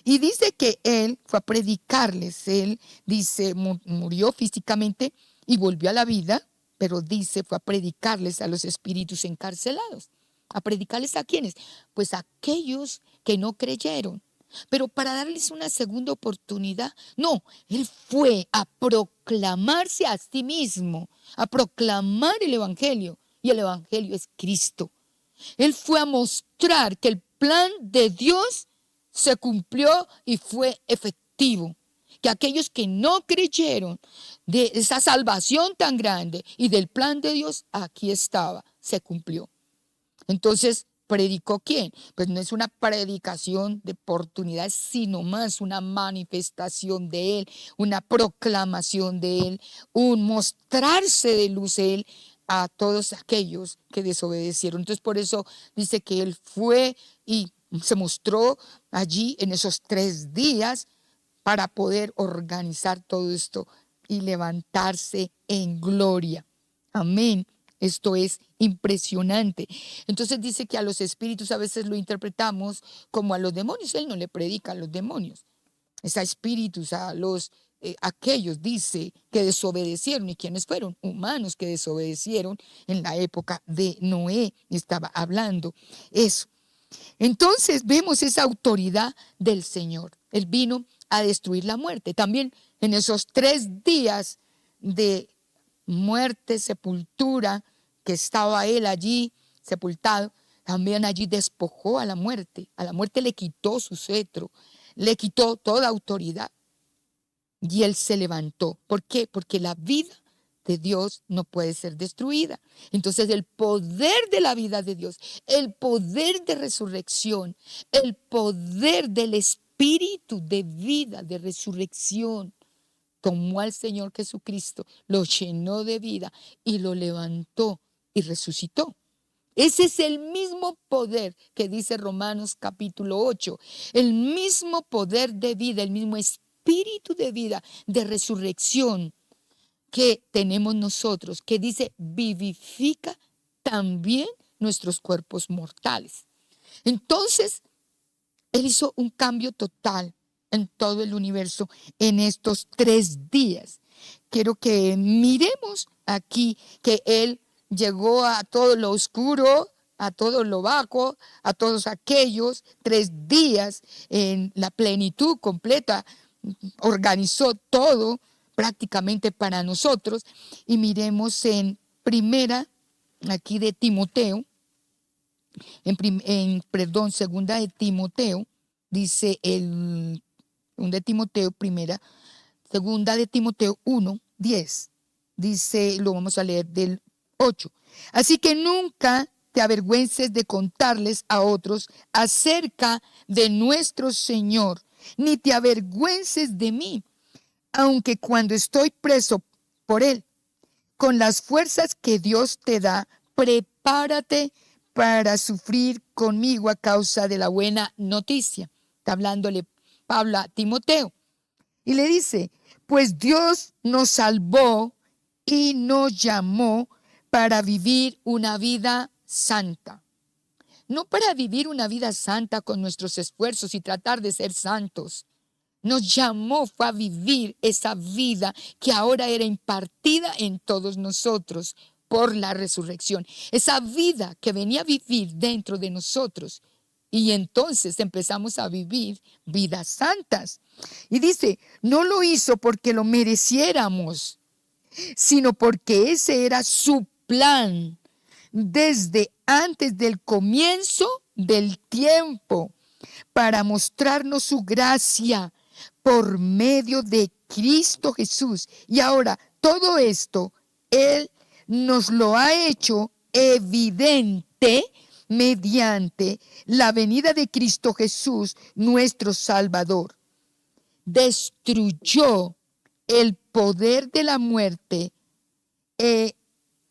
Y dice que Él fue a predicarles, Él dice, murió físicamente y volvió a la vida, pero dice, fue a predicarles a los espíritus encarcelados. ¿A predicarles a quiénes? Pues a aquellos que no creyeron. Pero para darles una segunda oportunidad, no, Él fue a proclamarse a sí mismo, a proclamar el Evangelio, y el Evangelio es Cristo. Él fue a mostrar que el plan de Dios se cumplió y fue efectivo. Que aquellos que no creyeron de esa salvación tan grande y del plan de Dios, aquí estaba, se cumplió. Entonces, ¿predicó quién? Pues no es una predicación de oportunidades, sino más una manifestación de Él, una proclamación de Él, un mostrarse de luz de Él a todos aquellos que desobedecieron. Entonces, por eso dice que Él fue y se mostró allí en esos 3 días para poder organizar todo esto y levantarse en gloria. Amén. Esto es impresionante. Entonces dice que a los espíritus a veces lo interpretamos como a los demonios. Él no le predica a los demonios. Es a espíritus, a los aquellos, dice, que desobedecieron. ¿Y quiénes fueron? Humanos que desobedecieron en la época de Noé. Estaba hablando eso. Entonces vemos esa autoridad del Señor. Él vino a destruir la muerte. También en esos 3 días de muerte, sepultura, que estaba Él allí sepultado, también allí despojó a la muerte. A la muerte le quitó su cetro, le quitó toda autoridad. Y Él se levantó. ¿Por qué? Porque la vida de Dios no puede ser destruida. Entonces el poder de la vida de Dios, el poder de resurrección, el poder del Espíritu de vida, de resurrección, tomó al Señor Jesucristo, lo llenó de vida y lo levantó y resucitó. Ese es el mismo poder que dice Romanos capítulo 8, el mismo poder de vida, el mismo espíritu de vida, de resurrección que tenemos nosotros, que dice vivifica también nuestros cuerpos mortales. Entonces, Él hizo un cambio total en todo el universo en estos 3 días. Quiero que miremos aquí que Él llegó a todo lo oscuro, a todo lo bajo, a todos aquellos 3 días en la plenitud completa, organizó todo prácticamente para nosotros. Y miremos en primera, aquí de Timoteo, segunda de Timoteo, dice segunda de Timoteo, segunda de Timoteo 1:10, dice, lo vamos a leer del 8. Así que nunca te avergüences de contarles a otros acerca de nuestro Señor, ni te avergüences de mí, aunque cuando estoy preso por Él, con las fuerzas que Dios te da, prepárate para sufrir conmigo a causa de la buena noticia. Está hablándole Pablo a Timoteo. Y le dice, pues Dios nos salvó y nos llamó para vivir una vida santa. No para vivir una vida santa con nuestros esfuerzos y tratar de ser santos. Nos llamó fue a vivir esa vida que ahora era impartida en todos nosotros por la resurrección. Esa vida que venía a vivir dentro de nosotros. Y entonces empezamos a vivir vidas santas. Y dice, no lo hizo porque lo mereciéramos, sino porque ese era su plan desde antes del comienzo del tiempo, para mostrarnos su gracia por medio de Cristo Jesús. Y ahora todo esto Él nos lo ha hecho evidente mediante la venida de Cristo Jesús, nuestro Salvador. Destruyó el poder de la muerte e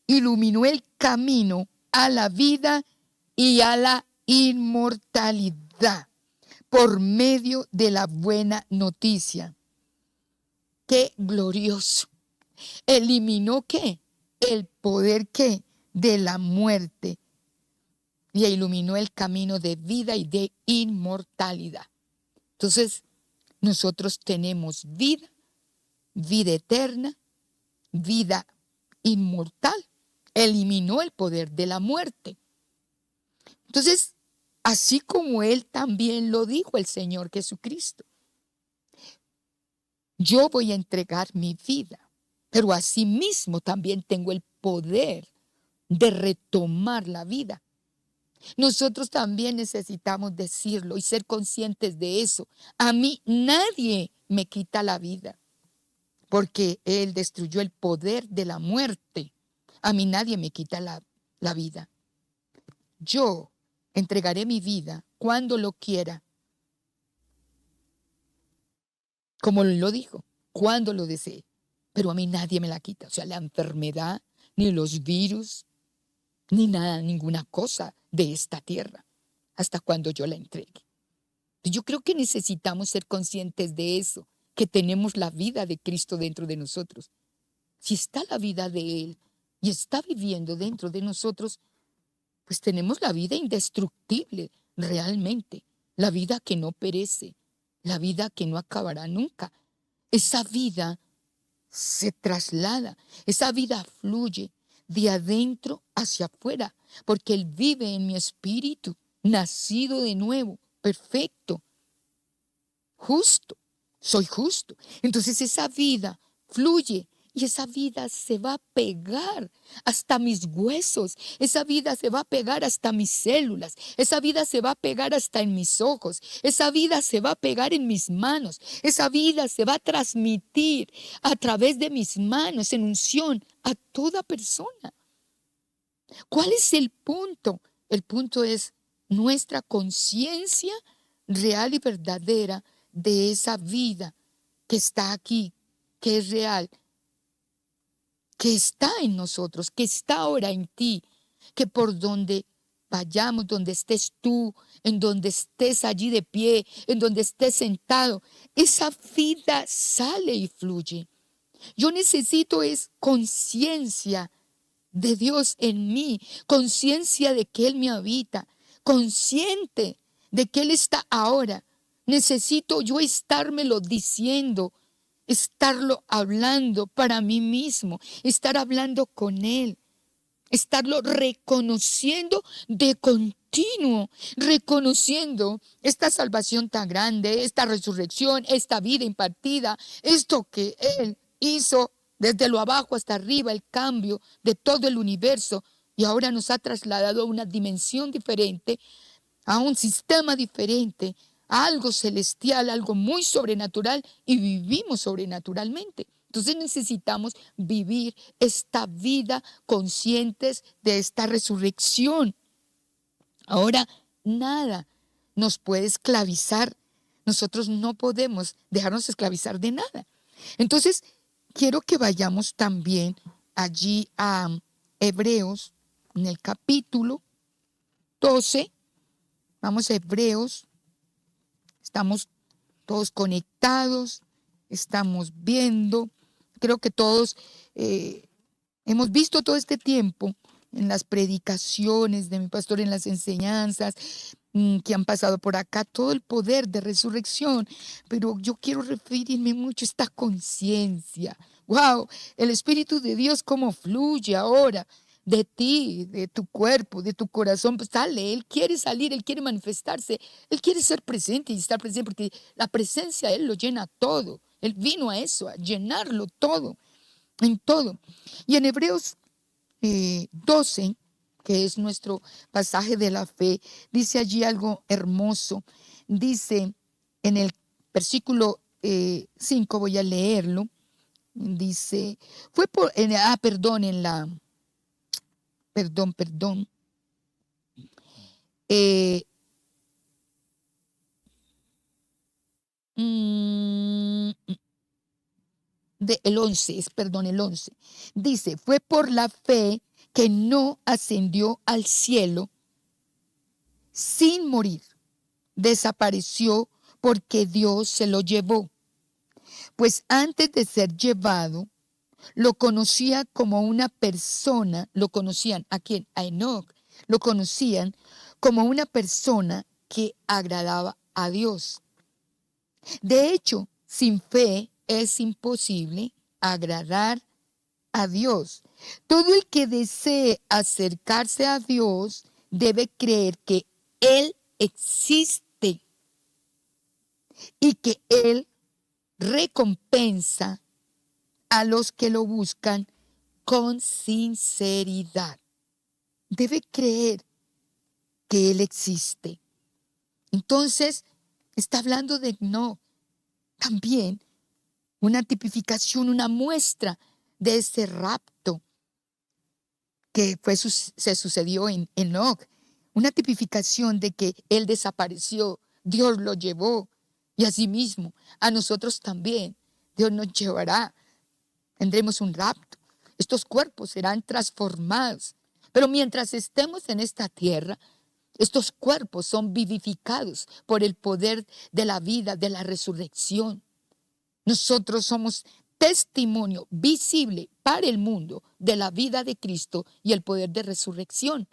iluminó el camino a la vida y a la inmortalidad por medio de la buena noticia. ¡Qué glorioso! ¿Eliminó qué? El poder ¿qué? De la muerte. Y iluminó el camino de vida y de inmortalidad. Entonces, nosotros tenemos vida, vida eterna, vida inmortal. Eliminó el poder de la muerte. Entonces, así como Él también lo dijo el Señor Jesucristo. Yo voy a entregar mi vida, pero asimismo también tengo el poder de retomar la vida. Nosotros también necesitamos decirlo y ser conscientes de eso. A mí nadie me quita la vida, porque Él destruyó el poder de la muerte. A mí nadie me quita la vida. Yo entregaré mi vida cuando lo quiera, como lo dijo, cuando lo desee. Pero a mí nadie me la quita. O sea, la enfermedad, ni los virus, ni nada, ninguna cosa de esta tierra, hasta cuando yo la entregue. Yo creo que necesitamos ser conscientes de eso, que tenemos la vida de Cristo dentro de nosotros. Si está la vida de Él y está viviendo dentro de nosotros, pues tenemos la vida indestructible realmente, la vida que no perece, la vida que no acabará nunca. Esa vida se traslada, esa vida fluye de adentro hacia afuera, porque Él vive en mi espíritu, nacido de nuevo, perfecto, justo, soy justo. Entonces esa vida fluye Y esa vida se va a pegar hasta mis huesos, esa vida se va a pegar hasta mis células, esa vida se va a pegar hasta en mis ojos, esa vida se va a pegar en mis manos, esa vida se va a transmitir a través de mis manos en unción a toda persona. ¿Cuál es el punto? El punto es nuestra conciencia real y verdadera de esa vida que está aquí, que es real, que está en nosotros, que está ahora en ti, que por donde vayamos, donde estés tú, en donde estés allí de pie, en donde estés sentado, esa vida sale y fluye. Yo necesito es conciencia de Dios en mí, conciencia de que Él me habita, consciente de que Él está ahora. Necesito yo estármelo diciendo, estarlo hablando para mí mismo, estar hablando con Él, estarlo reconociendo de continuo, reconociendo esta salvación tan grande, esta resurrección, esta vida impartida, esto que Él hizo desde lo abajo hasta arriba, el cambio de todo el universo, y ahora nos ha trasladado a una dimensión diferente, a un sistema diferente, a algo celestial, algo muy sobrenatural, y vivimos sobrenaturalmente. Entonces necesitamos vivir esta vida conscientes de esta resurrección. Ahora, nada nos puede esclavizar. Nosotros no podemos dejarnos esclavizar de nada. Entonces, quiero que vayamos también allí a Hebreos, en el capítulo 12. Vamos a Hebreos. Estamos todos conectados, estamos viendo. Creo que todos hemos visto todo este tiempo en las predicaciones de mi pastor, en las enseñanzas que han pasado por acá, todo el poder de resurrección. Pero yo quiero referirme mucho a esta conciencia. ¡Wow! El Espíritu de Dios cómo fluye ahora de ti, de tu cuerpo, de tu corazón. Pues sale, Él quiere salir, Él quiere manifestarse, Él quiere ser presente y estar presente porque la presencia de Él lo llena todo. Él vino a eso, a llenarlo todo, en todo. Y en Hebreos 12, que es nuestro pasaje de la fe, dice allí algo hermoso. Dice en el versículo 5, voy a leerlo. Dice, perdón. El 11. Dice, fue por la fe que no ascendió al cielo sin morir. Desapareció porque Dios se lo llevó. Pues antes de ser llevado, lo conocía como una persona, lo conocían, ¿a quién? A Enoc, lo conocían como una persona que agradaba a Dios. De hecho, sin fe es imposible agradar a Dios. Todo el que desee acercarse a Dios debe creer que Él existe y que Él recompensa a los que lo buscan con sinceridad. Debe creer que Él existe. Entonces, está hablando de no, también una tipificación, una muestra de ese rapto que se sucedió en Enoc. Una tipificación de que Él desapareció, Dios lo llevó, y asimismo a nosotros también Dios nos llevará. Tendremos un rapto. Estos cuerpos serán transformados. Pero mientras estemos en esta tierra, estos cuerpos son vivificados por el poder de la vida, de la resurrección. Nosotros somos testimonio visible para el mundo de la vida de Cristo y el poder de resurrección.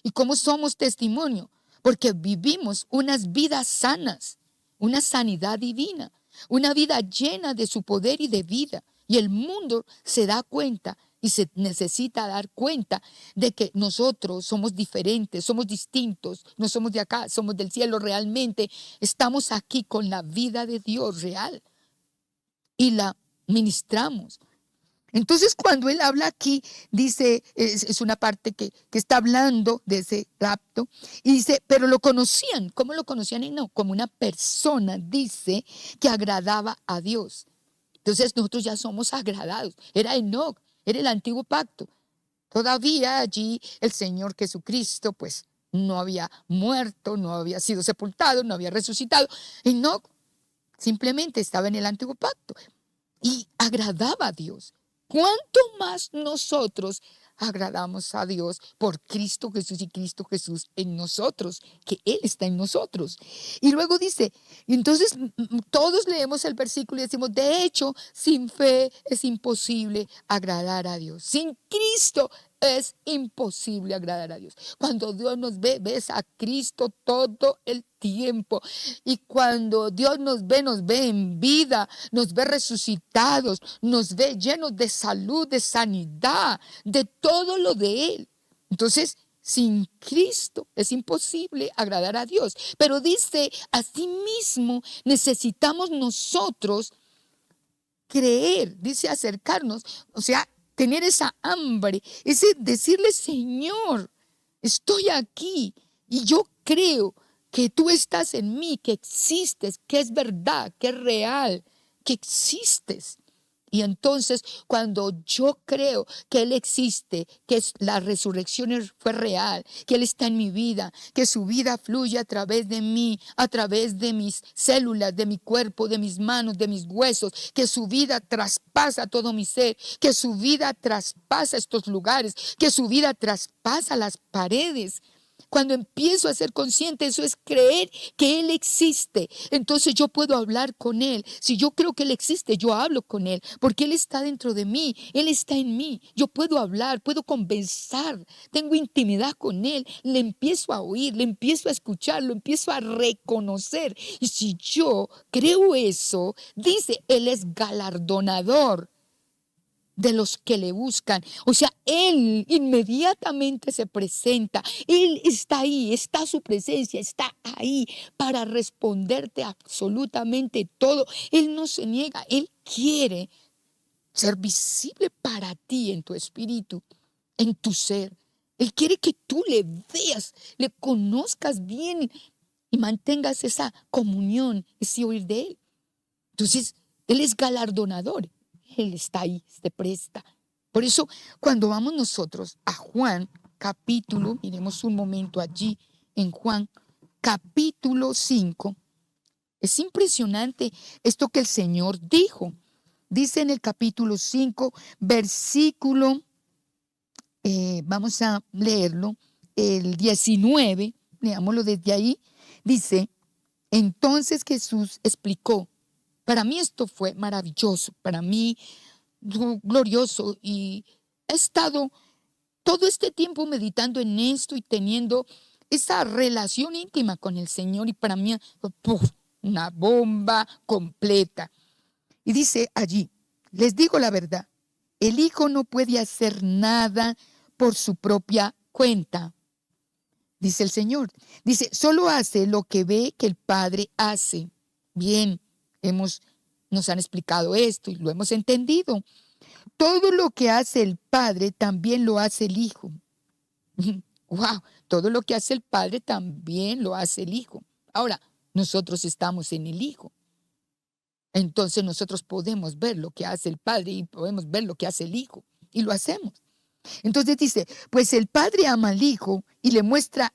¿Y cómo somos testimonio? Porque vivimos unas vidas sanas, una sanidad divina, una vida llena de su poder y de vida. Y el mundo se da cuenta y se necesita dar cuenta de que nosotros somos diferentes, somos distintos, no somos de acá, somos del cielo realmente. Estamos aquí con la vida de Dios real y la ministramos. Entonces, cuando él habla aquí, dice, es una parte que está hablando de ese rapto, y dice, pero lo conocían. ¿Cómo lo conocían? Y no, como una persona, dice, que agradaba a Dios. Entonces, nosotros ya somos agradados. Era Enoc, era el antiguo pacto. Todavía allí el Señor Jesucristo, pues, no había muerto, no había sido sepultado, no había resucitado. Enoc simplemente estaba en el antiguo pacto y agradaba a Dios. ¿Cuánto más nosotros agradamos a Dios por Cristo Jesús y Cristo Jesús en nosotros, que Él está en nosotros? Y luego dice, entonces todos leemos el versículo y decimos, de hecho, sin fe es imposible agradar a Dios. Sin Cristo es imposible agradar a Dios. Cuando Dios nos ve, ves a Cristo todo el tiempo. Y cuando Dios nos ve en vida, nos ve resucitados, nos ve llenos de salud, de sanidad, de todo lo de Él. Entonces, sin Cristo es imposible agradar a Dios. Pero dice, asimismo, necesitamos nosotros creer, dice acercarnos, o sea, tener esa hambre, ese decirle, Señor, estoy aquí y yo creo que tú estás en mí, que existes, que es verdad, que es real, que existes. Y entonces, cuando yo creo que Él existe, que la resurrección fue real, que Él está en mi vida, que su vida fluye a través de mí, a través de mis células, de mi cuerpo, de mis manos, de mis huesos, que su vida traspasa todo mi ser, que su vida traspasa estos lugares, que su vida traspasa las paredes. Cuando empiezo a ser consciente, eso es creer que Él existe. Entonces yo puedo hablar con Él. Si yo creo que Él existe, yo hablo con Él, porque Él está dentro de mí, Él está en mí. Yo puedo hablar, puedo conversar, tengo intimidad con Él, le empiezo a oír, le empiezo a escuchar, lo empiezo a reconocer. Y si yo creo eso, dice, Él es galardonador de los que le buscan. O sea, Él inmediatamente se presenta. Él está ahí, está su presencia, está ahí para responderte absolutamente todo. Él no se niega, Él quiere ser visible para ti en tu espíritu, en tu ser. Él quiere que tú le veas, le conozcas bien y mantengas esa comunión, ese oír de Él. Entonces, Él es galardonador. Él está ahí, se presta. Por eso, cuando vamos nosotros a Juan, capítulo, miremos un momento allí, en Juan, capítulo 5, es impresionante esto que el Señor dijo. Dice en el capítulo 5, versículo, vamos a leerlo, el 19, leámoslo desde ahí, dice, entonces Jesús explicó. Para mí esto fue maravilloso, para mí glorioso, y he estado todo este tiempo meditando en esto y teniendo esa relación íntima con el Señor, y para mí ¡puf!, una bomba completa. Y dice allí, les digo la verdad, el Hijo no puede hacer nada por su propia cuenta, dice el Señor. Dice, solo hace lo que ve que el Padre hace. Bien, nos han explicado esto y lo hemos entendido. Todo lo que hace el Padre también lo hace el Hijo. Wow, todo lo que hace el Padre también lo hace el Hijo. Ahora, nosotros estamos en el Hijo. Entonces nosotros podemos ver lo que hace el Padre y podemos ver lo que hace el Hijo. Y lo hacemos. Entonces dice, pues el Padre ama al Hijo y le muestra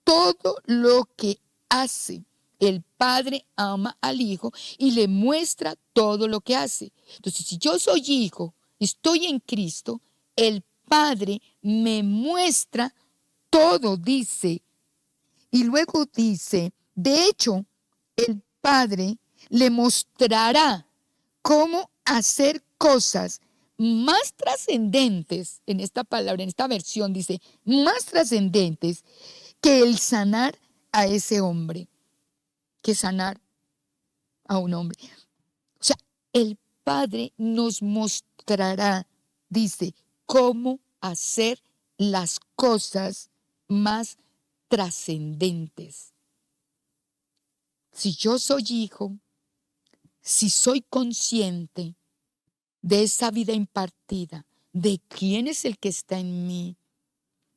todo lo que hace. El Padre ama al Hijo y le muestra todo lo que hace. Entonces, si yo soy hijo, estoy en Cristo, el Padre me muestra todo, dice. Y luego dice, de hecho, el Padre le mostrará cómo hacer cosas más trascendentes, en esta palabra, en esta versión dice, más trascendentes que el sanar a ese hombre, que sanar a un hombre. O sea, el Padre nos mostrará, dice, cómo hacer las cosas más trascendentes. Si yo soy hijo, si soy consciente de esa vida impartida, de quién es el que está en mí,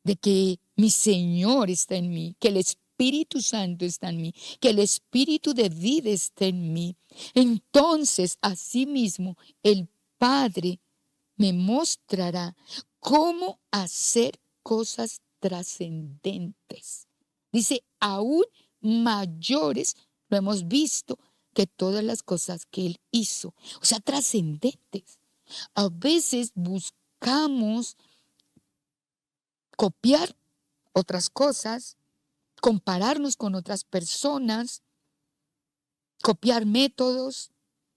de que mi Señor está en mí, que el Espíritu Santo está en mí, que el Espíritu de vida está en mí. Entonces, asimismo, el Padre me mostrará cómo hacer cosas trascendentes. Dice, aún mayores, lo hemos visto, que todas las cosas que Él hizo. O sea, trascendentes. A veces buscamos copiar otras cosas, compararnos con otras personas, copiar métodos,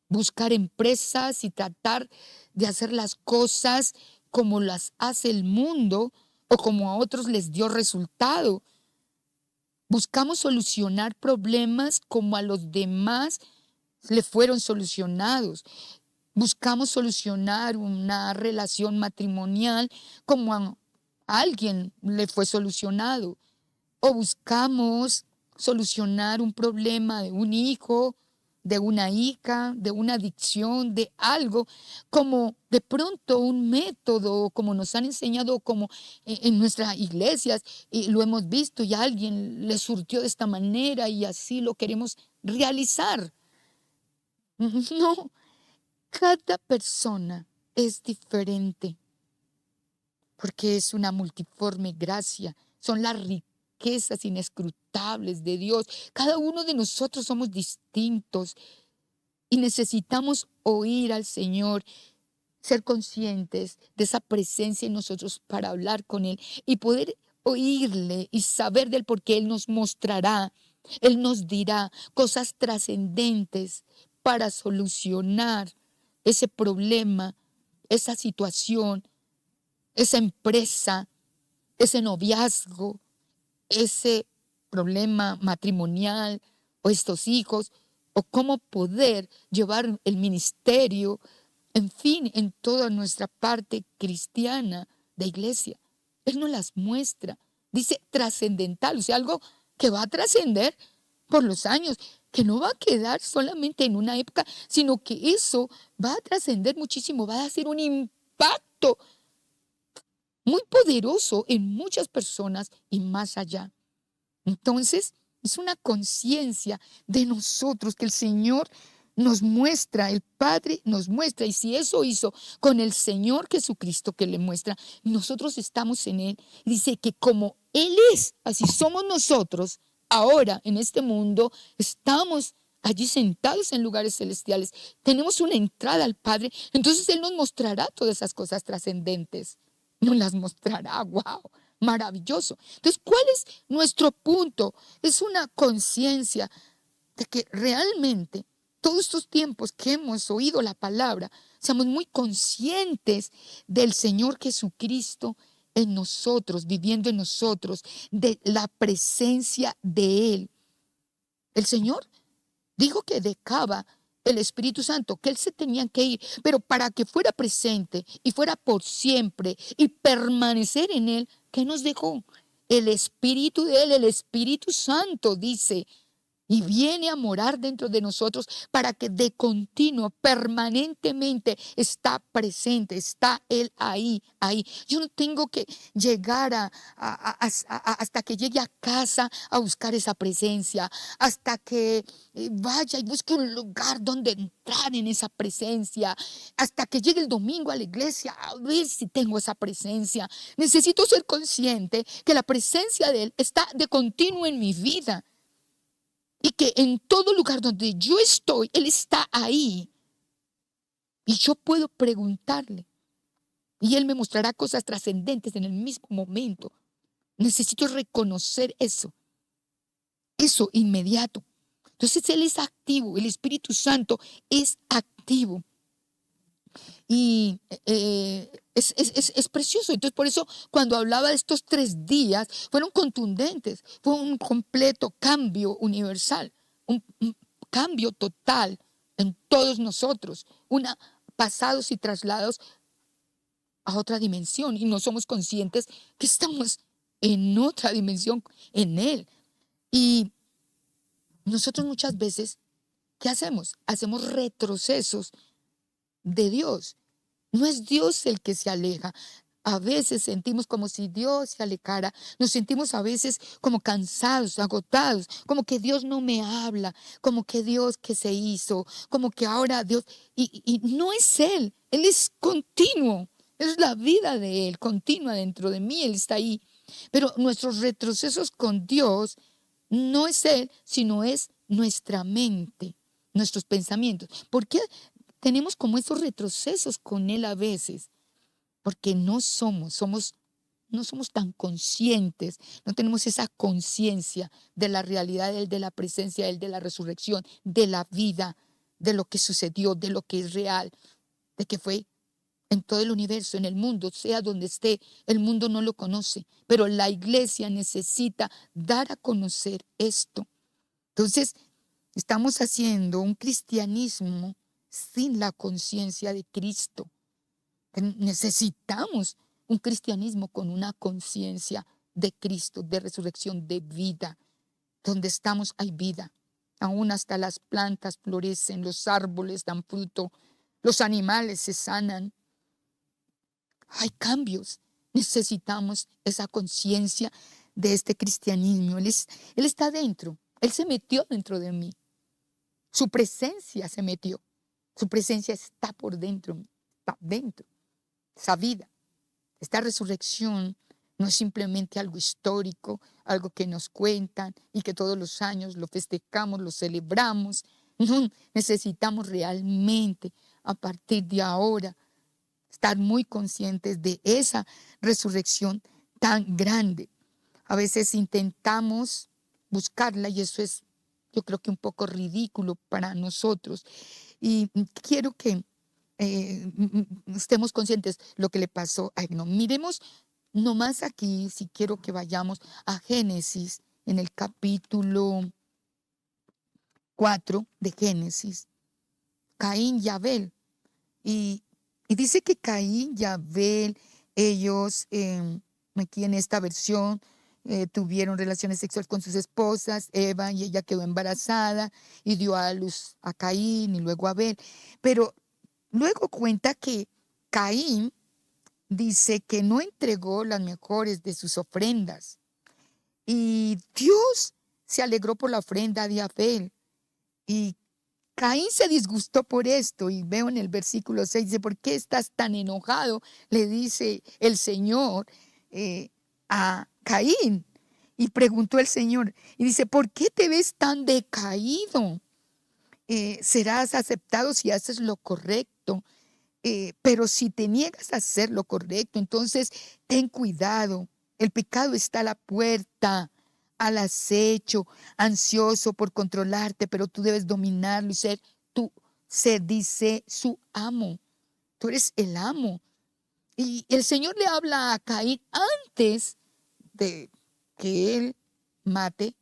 buscar empresas y tratar de hacer las cosas como las hace el mundo o como a otros les dio resultado. Buscamos solucionar problemas como a los demás le fueron solucionados. Buscamos solucionar una relación matrimonial como a alguien le fue solucionado. O buscamos solucionar un problema de un hijo, de una hija, de una adicción, de algo, como de pronto un método, como nos han enseñado, como en nuestras iglesias, y lo hemos visto y a alguien le surtió de esta manera y así lo queremos realizar. No, cada persona es diferente porque es una multiforme gracia, son las riquezas inescrutables de Dios. Cada uno de nosotros somos distintos y necesitamos oír al Señor, ser conscientes de esa presencia en nosotros para hablar con Él y poder oírle y saber del por qué Él nos mostrará, Él nos dirá cosas trascendentes para solucionar ese problema, esa situación, esa empresa, ese noviazgo, ese problema matrimonial o estos hijos, o cómo poder llevar el ministerio, en fin, en toda nuestra parte cristiana de iglesia. Él nos las muestra. Dice trascendental, o sea, algo que va a trascender por los años, que no va a quedar solamente en una época, sino que eso va a trascender muchísimo, va a hacer un impacto muy poderoso en muchas personas y más allá. Entonces, es una conciencia de nosotros que el Señor nos muestra, el Padre nos muestra, y si eso hizo con el Señor Jesucristo que le muestra, nosotros estamos en Él. Dice que como Él es, así somos nosotros, ahora en este mundo, estamos allí sentados en lugares celestiales, tenemos una entrada al Padre, entonces Él nos mostrará todas esas cosas trascendentes, nos las mostrará, wow. Maravilloso. Entonces, ¿cuál es nuestro punto? Es una conciencia de que realmente todos estos tiempos que hemos oído la palabra, seamos muy conscientes del Señor Jesucristo en nosotros, viviendo en nosotros, de la presencia de Él. El Señor dijo que dejaba el Espíritu Santo, que Él se tenía que ir, pero para que fuera presente y fuera por siempre y permanecer en Él, ¿qué nos dejó? El Espíritu de Él, el Espíritu Santo, dice, y viene a morar dentro de nosotros para que de continuo, permanentemente está presente, está Él ahí, ahí. Yo no tengo que llegar hasta que llegue a casa a buscar esa presencia, hasta que vaya y busque un lugar donde entrar en esa presencia, hasta que llegue el domingo a la iglesia a ver si tengo esa presencia. Necesito ser consciente que la presencia de Él está de continuo en mi vida. Y que en todo lugar donde yo estoy, Él está ahí. Y yo puedo preguntarle. Y Él me mostrará cosas trascendentes en el mismo momento. Necesito reconocer eso. Eso inmediato. Entonces Él es activo. El Espíritu Santo es activo. Y es precioso. Entonces, por eso, cuando hablaba de estos 3 días, fueron contundentes. Fue un completo cambio universal, un cambio total en todos nosotros, pasados y traslados a otra dimensión. Y no somos conscientes que estamos en otra dimensión, en Él. Y nosotros muchas veces, ¿qué hacemos? Hacemos retrocesos de Dios. No es Dios el que se aleja. A veces sentimos como si Dios se alejara. Nos sentimos a veces como cansados, agotados, como que Dios no me habla, como que Dios que se hizo, como que ahora Dios... Y no es Él, Él es continuo. Es la vida de Él, continua dentro de mí, Él está ahí. Pero nuestros retrocesos con Dios no es Él, sino es nuestra mente, nuestros pensamientos. ¿Por qué tenemos como esos retrocesos con Él a veces? Porque no somos tan conscientes, no tenemos esa conciencia de la realidad de Él, de la presencia de Él, de la resurrección, de la vida, de lo que sucedió, de lo que es real, de que fue en todo el universo, en el mundo, sea donde esté, el mundo no lo conoce, pero la iglesia necesita dar a conocer esto. Entonces, estamos haciendo un cristianismo sin la conciencia de Cristo. Necesitamos un cristianismo con una conciencia de Cristo, de resurrección, de vida. Donde estamos hay vida. Aún hasta las plantas florecen, los árboles dan fruto, los animales se sanan. Hay cambios. Necesitamos esa conciencia de este cristianismo. Él está dentro. Él se metió dentro de mí. Su presencia se metió. Su presencia está por dentro. Está dentro. Esa vida. Esta resurrección no es simplemente algo histórico, algo que nos cuentan y que todos los años lo festejamos, lo celebramos. No, necesitamos realmente a partir de ahora estar muy conscientes de esa resurrección tan grande. A veces intentamos buscarla y eso es, yo creo que un poco ridículo para nosotros. Y quiero que estemos conscientes de lo que le pasó a Enoc. Miremos nomás aquí, si quiero que vayamos a Génesis, en el capítulo 4 de Génesis, Caín y Abel. Y dice que Caín y Abel, ellos, aquí en esta versión, tuvieron relaciones sexuales con sus esposas, Eva, y ella quedó embarazada y dio a luz a Caín y luego a Abel. Pero luego cuenta que Caín dice que no entregó las mejores de sus ofrendas. Y Dios se alegró por la ofrenda de Abel. Y Caín se disgustó por esto. Y veo en el versículo 6, dice, ¿por qué estás tan enojado? Le dice el Señor a Caín. Y preguntó el Señor. Y dice, ¿por qué te ves tan decaído? Serás aceptado si haces lo correcto. Pero si te niegas a hacer lo correcto, entonces ten cuidado. El pecado está a la puerta, al acecho, ansioso por controlarte, pero tú debes dominarlo y dice, su amo. Tú eres el amo. Y el Señor le habla a Caín antes de que él mate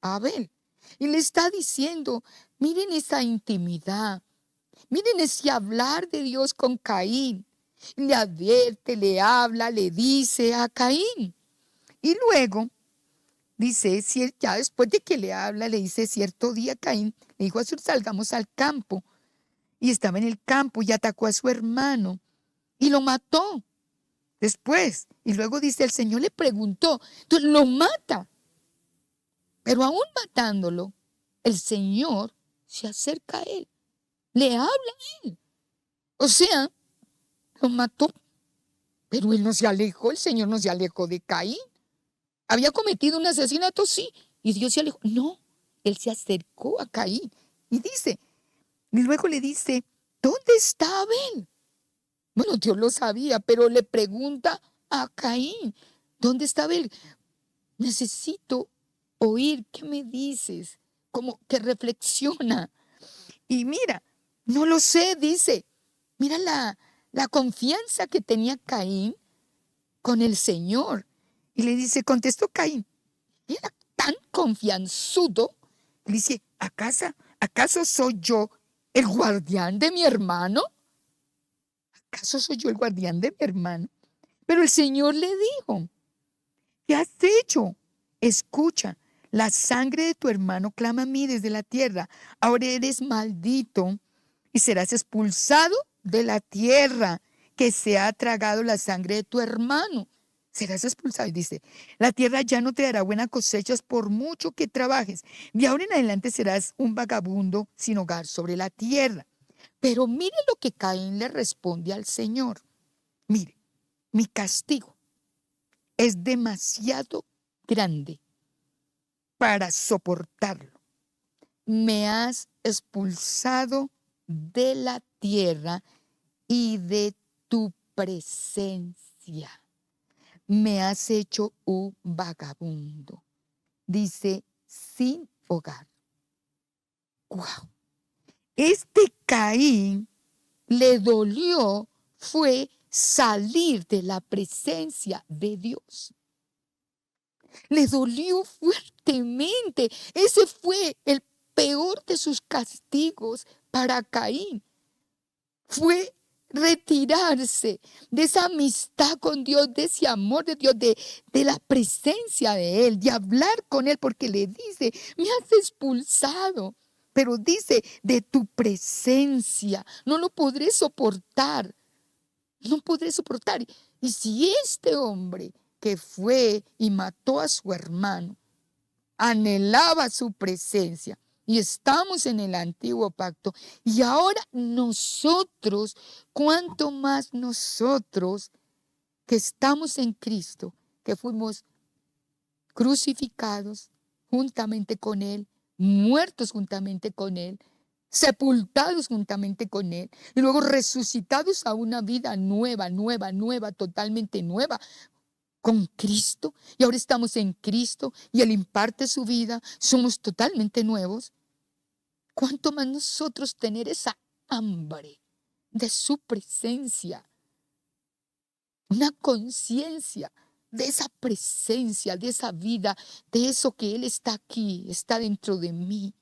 a Abel. Y le está diciendo, miren esa intimidad. Miren ese hablar de Dios con Caín. Le advierte, le habla, le dice a Caín. Y luego dice, ya después de que le habla, le dice, cierto día Caín le dijo a su salgamos al campo. Y estaba en el campo y atacó a su hermano y lo mató después. Y luego dice, el Señor le preguntó, entonces lo mata. Pero aún matándolo, el Señor se acerca a él, le habla a él. O sea, lo mató, pero él no se alejó, el Señor no se alejó de Caín. Había cometido un asesinato, sí, y Dios se alejó. No, él se acercó a Caín y luego le dice, ¿dónde está Abel? Bueno, Dios lo sabía, pero le pregunta a Caín, ¿dónde está Abel? Necesito oír qué me dices, como que reflexiona. Y mira, no lo sé, dice, mira la confianza que tenía Caín con el Señor. Y le dice, contestó Caín, y era tan confianzudo, le dice, ¿acaso soy yo el guardián de mi hermano? ¿Acaso soy yo el guardián de mi hermano? Pero el Señor le dijo, ¿qué has hecho? Escucha, la sangre de tu hermano clama a mí desde la tierra. Ahora eres maldito y serás expulsado de la tierra que se ha tragado la sangre de tu hermano. Serás expulsado. Y dice, la tierra ya no te dará buenas cosechas por mucho que trabajes. De ahora en adelante serás un vagabundo sin hogar sobre la tierra. Pero mire lo que Caín le responde al Señor. Mire, mi castigo es demasiado grande para soportarlo. Me has expulsado de la tierra y de tu presencia. Me has hecho un vagabundo. Dice, sin hogar. ¡Wow! Este Caín le dolió fue salir de la presencia de Dios. Le dolió fuertemente. Ese fue el peor de sus castigos para Caín. Fue retirarse de esa amistad con Dios, de ese amor de Dios, de la presencia de Él, de hablar con Él, porque le dice, me has expulsado. Pero dice, de tu presencia, no lo podré soportar. No podré soportar. Y si este hombre que fue y mató a su hermano anhelaba su presencia, y estamos en el antiguo pacto, y ahora nosotros, cuanto más nosotros que estamos en Cristo, que fuimos crucificados juntamente con Él, muertos juntamente con Él, sepultados juntamente con Él, y luego resucitados a una vida nueva, nueva, nueva, totalmente nueva, con Cristo, y ahora estamos en Cristo, y Él imparte su vida, somos totalmente nuevos. ¿Cuánto más nosotros tener esa hambre de su presencia? Una conciencia de esa presencia, de esa vida, de eso que Él está aquí, está dentro de mí.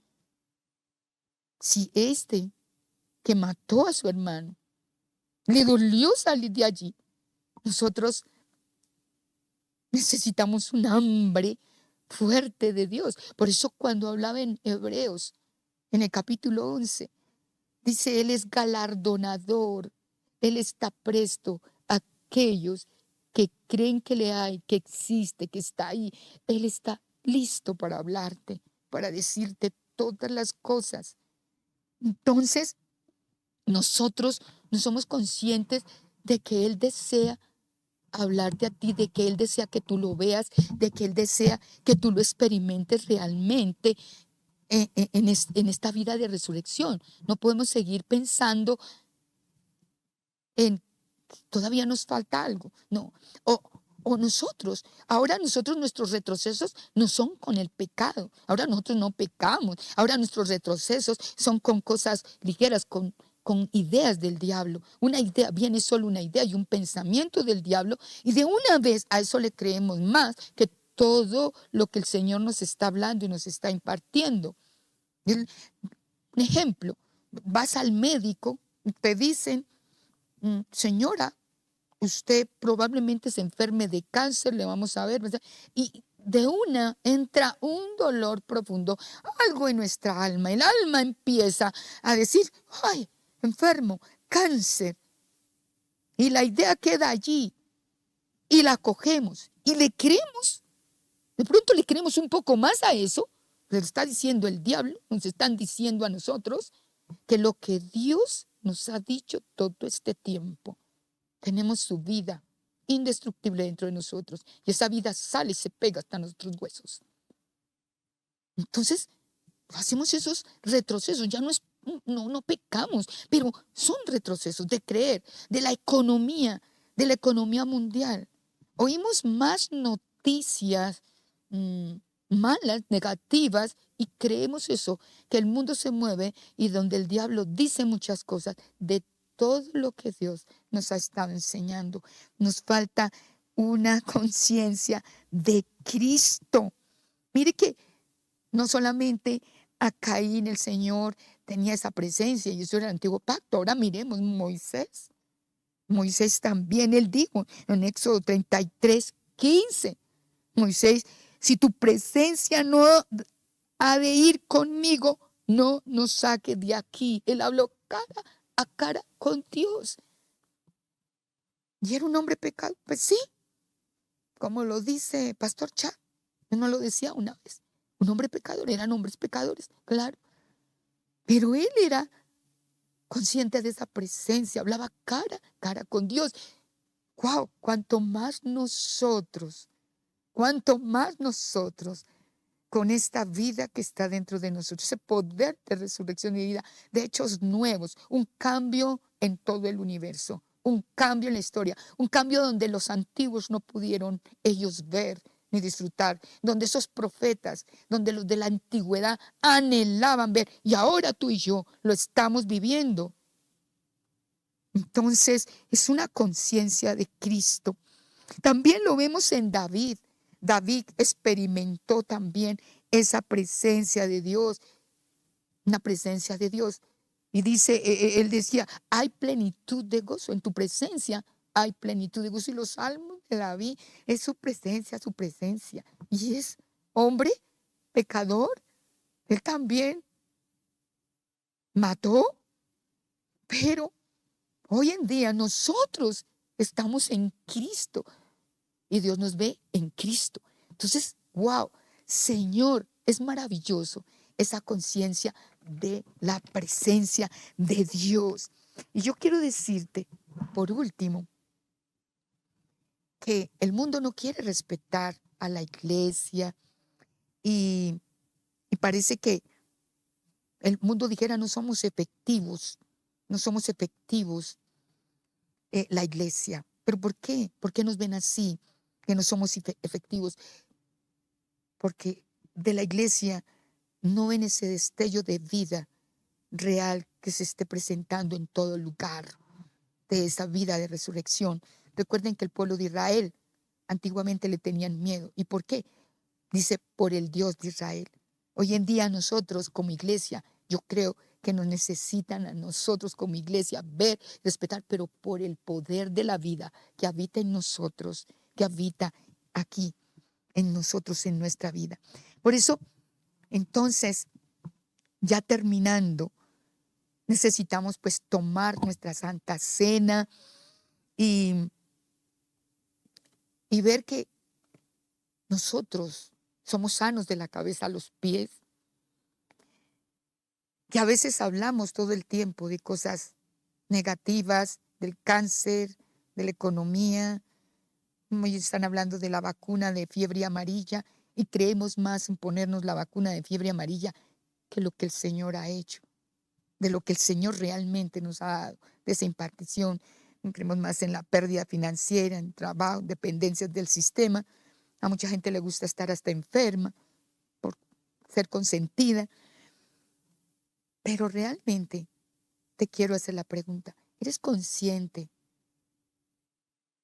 Si este que mató a su hermano le dolió salir de allí, nosotros necesitamos un hambre fuerte de Dios. Por eso cuando hablaba en Hebreos, en el capítulo 11, dice, Él es galardonador, Él está presto a aquellos que creen que le hay, que existe, que está ahí. Él está listo para hablarte, para decirte todas las cosas. Entonces, nosotros no somos conscientes de que Él desea hablarte a ti, de que Él desea que tú lo veas, de que Él desea que tú lo experimentes realmente en esta vida de resurrección. No podemos seguir pensando en todavía nos falta algo. No. O nosotros, ahora nosotros nuestros retrocesos no son con el pecado. Ahora nosotros no pecamos. Ahora nuestros retrocesos son con cosas ligeras, con ideas del diablo. Una idea, viene solo una idea y un pensamiento del diablo, y de una vez a eso le creemos más que todo lo que el Señor nos está hablando y nos está impartiendo. Un ejemplo, vas al médico, te dicen, señora, usted probablemente se enferme de cáncer, le vamos a ver, ¿verdad? Y de una entra un dolor profundo, algo en nuestra alma. El alma empieza a decir, ay, enfermo, cáncer. Y la idea queda allí y la cogemos y le creemos. De pronto le creemos un poco más a eso. Le está diciendo el diablo, nos están diciendo a nosotros que lo que Dios nos ha dicho todo este tiempo. Tenemos su vida indestructible dentro de nosotros, y esa vida sale y se pega hasta nuestros huesos. Entonces, hacemos esos retrocesos, ya no pecamos, pero son retrocesos de creer, de la economía mundial. Oímos más noticias malas, negativas, y creemos eso, que el mundo se mueve y donde el diablo dice muchas cosas de todo lo que Dios nos ha estado enseñando. Nos falta una conciencia de Cristo. Mire que no solamente a Caín el Señor tenía esa presencia, y eso era el antiguo pacto. Ahora miremos Moisés. Moisés también, él dijo en Éxodo 33:15, Moisés, si tu presencia no ha de ir conmigo, no nos saque de aquí. Él habló cara a cara con Dios. Y era un hombre pecador. Pues sí, como lo dice Pastor Chá, él no lo decía una vez. Un hombre pecador, eran hombres pecadores, claro. Pero él era consciente de esa presencia, hablaba cara a cara con Dios. ¡Wow! Cuanto más nosotros, con esta vida que está dentro de nosotros, ese poder de resurrección y vida, de hechos nuevos, un cambio en todo el universo, un cambio en la historia, un cambio donde los antiguos no pudieron ellos ver ni disfrutar, donde esos profetas, donde los de la antigüedad anhelaban ver, y ahora tú y yo lo estamos viviendo. Entonces, es una conciencia de Cristo. También lo vemos en David. David experimentó también esa presencia de Dios, una presencia de Dios. Y dice, él decía, hay plenitud de gozo en tu presencia, hay plenitud de gozo. Y los salmos de David es su presencia, su presencia. Y es hombre, pecador, él también mató, pero hoy en día nosotros estamos en Cristo y Dios nos ve en Cristo. Entonces, wow, Señor, es maravilloso esa conciencia de la presencia de Dios. Y yo quiero decirte, por último, que el mundo no quiere respetar a la iglesia y, y parece que el mundo dijera no somos efectivos, no somos efectivos la iglesia. ¿Pero por qué? ¿Por qué nos ven así? Que no somos efectivos. Porque de la iglesia no ven ese destello de vida real que se esté presentando en todo lugar, de esa vida de resurrección. Recuerden que el pueblo de Israel antiguamente le tenían miedo. ¿Y por qué? Dice, por el Dios de Israel. Hoy en día nosotros como iglesia, yo creo que nos necesitan a nosotros como iglesia ver, respetar, pero por el poder de la vida que habita en nosotros, que habita aquí en nosotros, en nuestra vida. Por eso, entonces, ya terminando, necesitamos pues tomar nuestra Santa Cena y, y ver que nosotros somos sanos de la cabeza a los pies, que a veces hablamos todo el tiempo de cosas negativas, del cáncer, de la economía. Hoy están hablando de la vacuna de fiebre amarilla y creemos más en ponernos la vacuna de fiebre amarilla que lo que el Señor ha hecho, de lo que el Señor realmente nos ha dado, de esa impartición. Creemos más en la pérdida financiera, en trabajo, dependencias del sistema. A mucha gente le gusta estar hasta enferma por ser consentida. Pero realmente te quiero hacer la pregunta, ¿eres consciente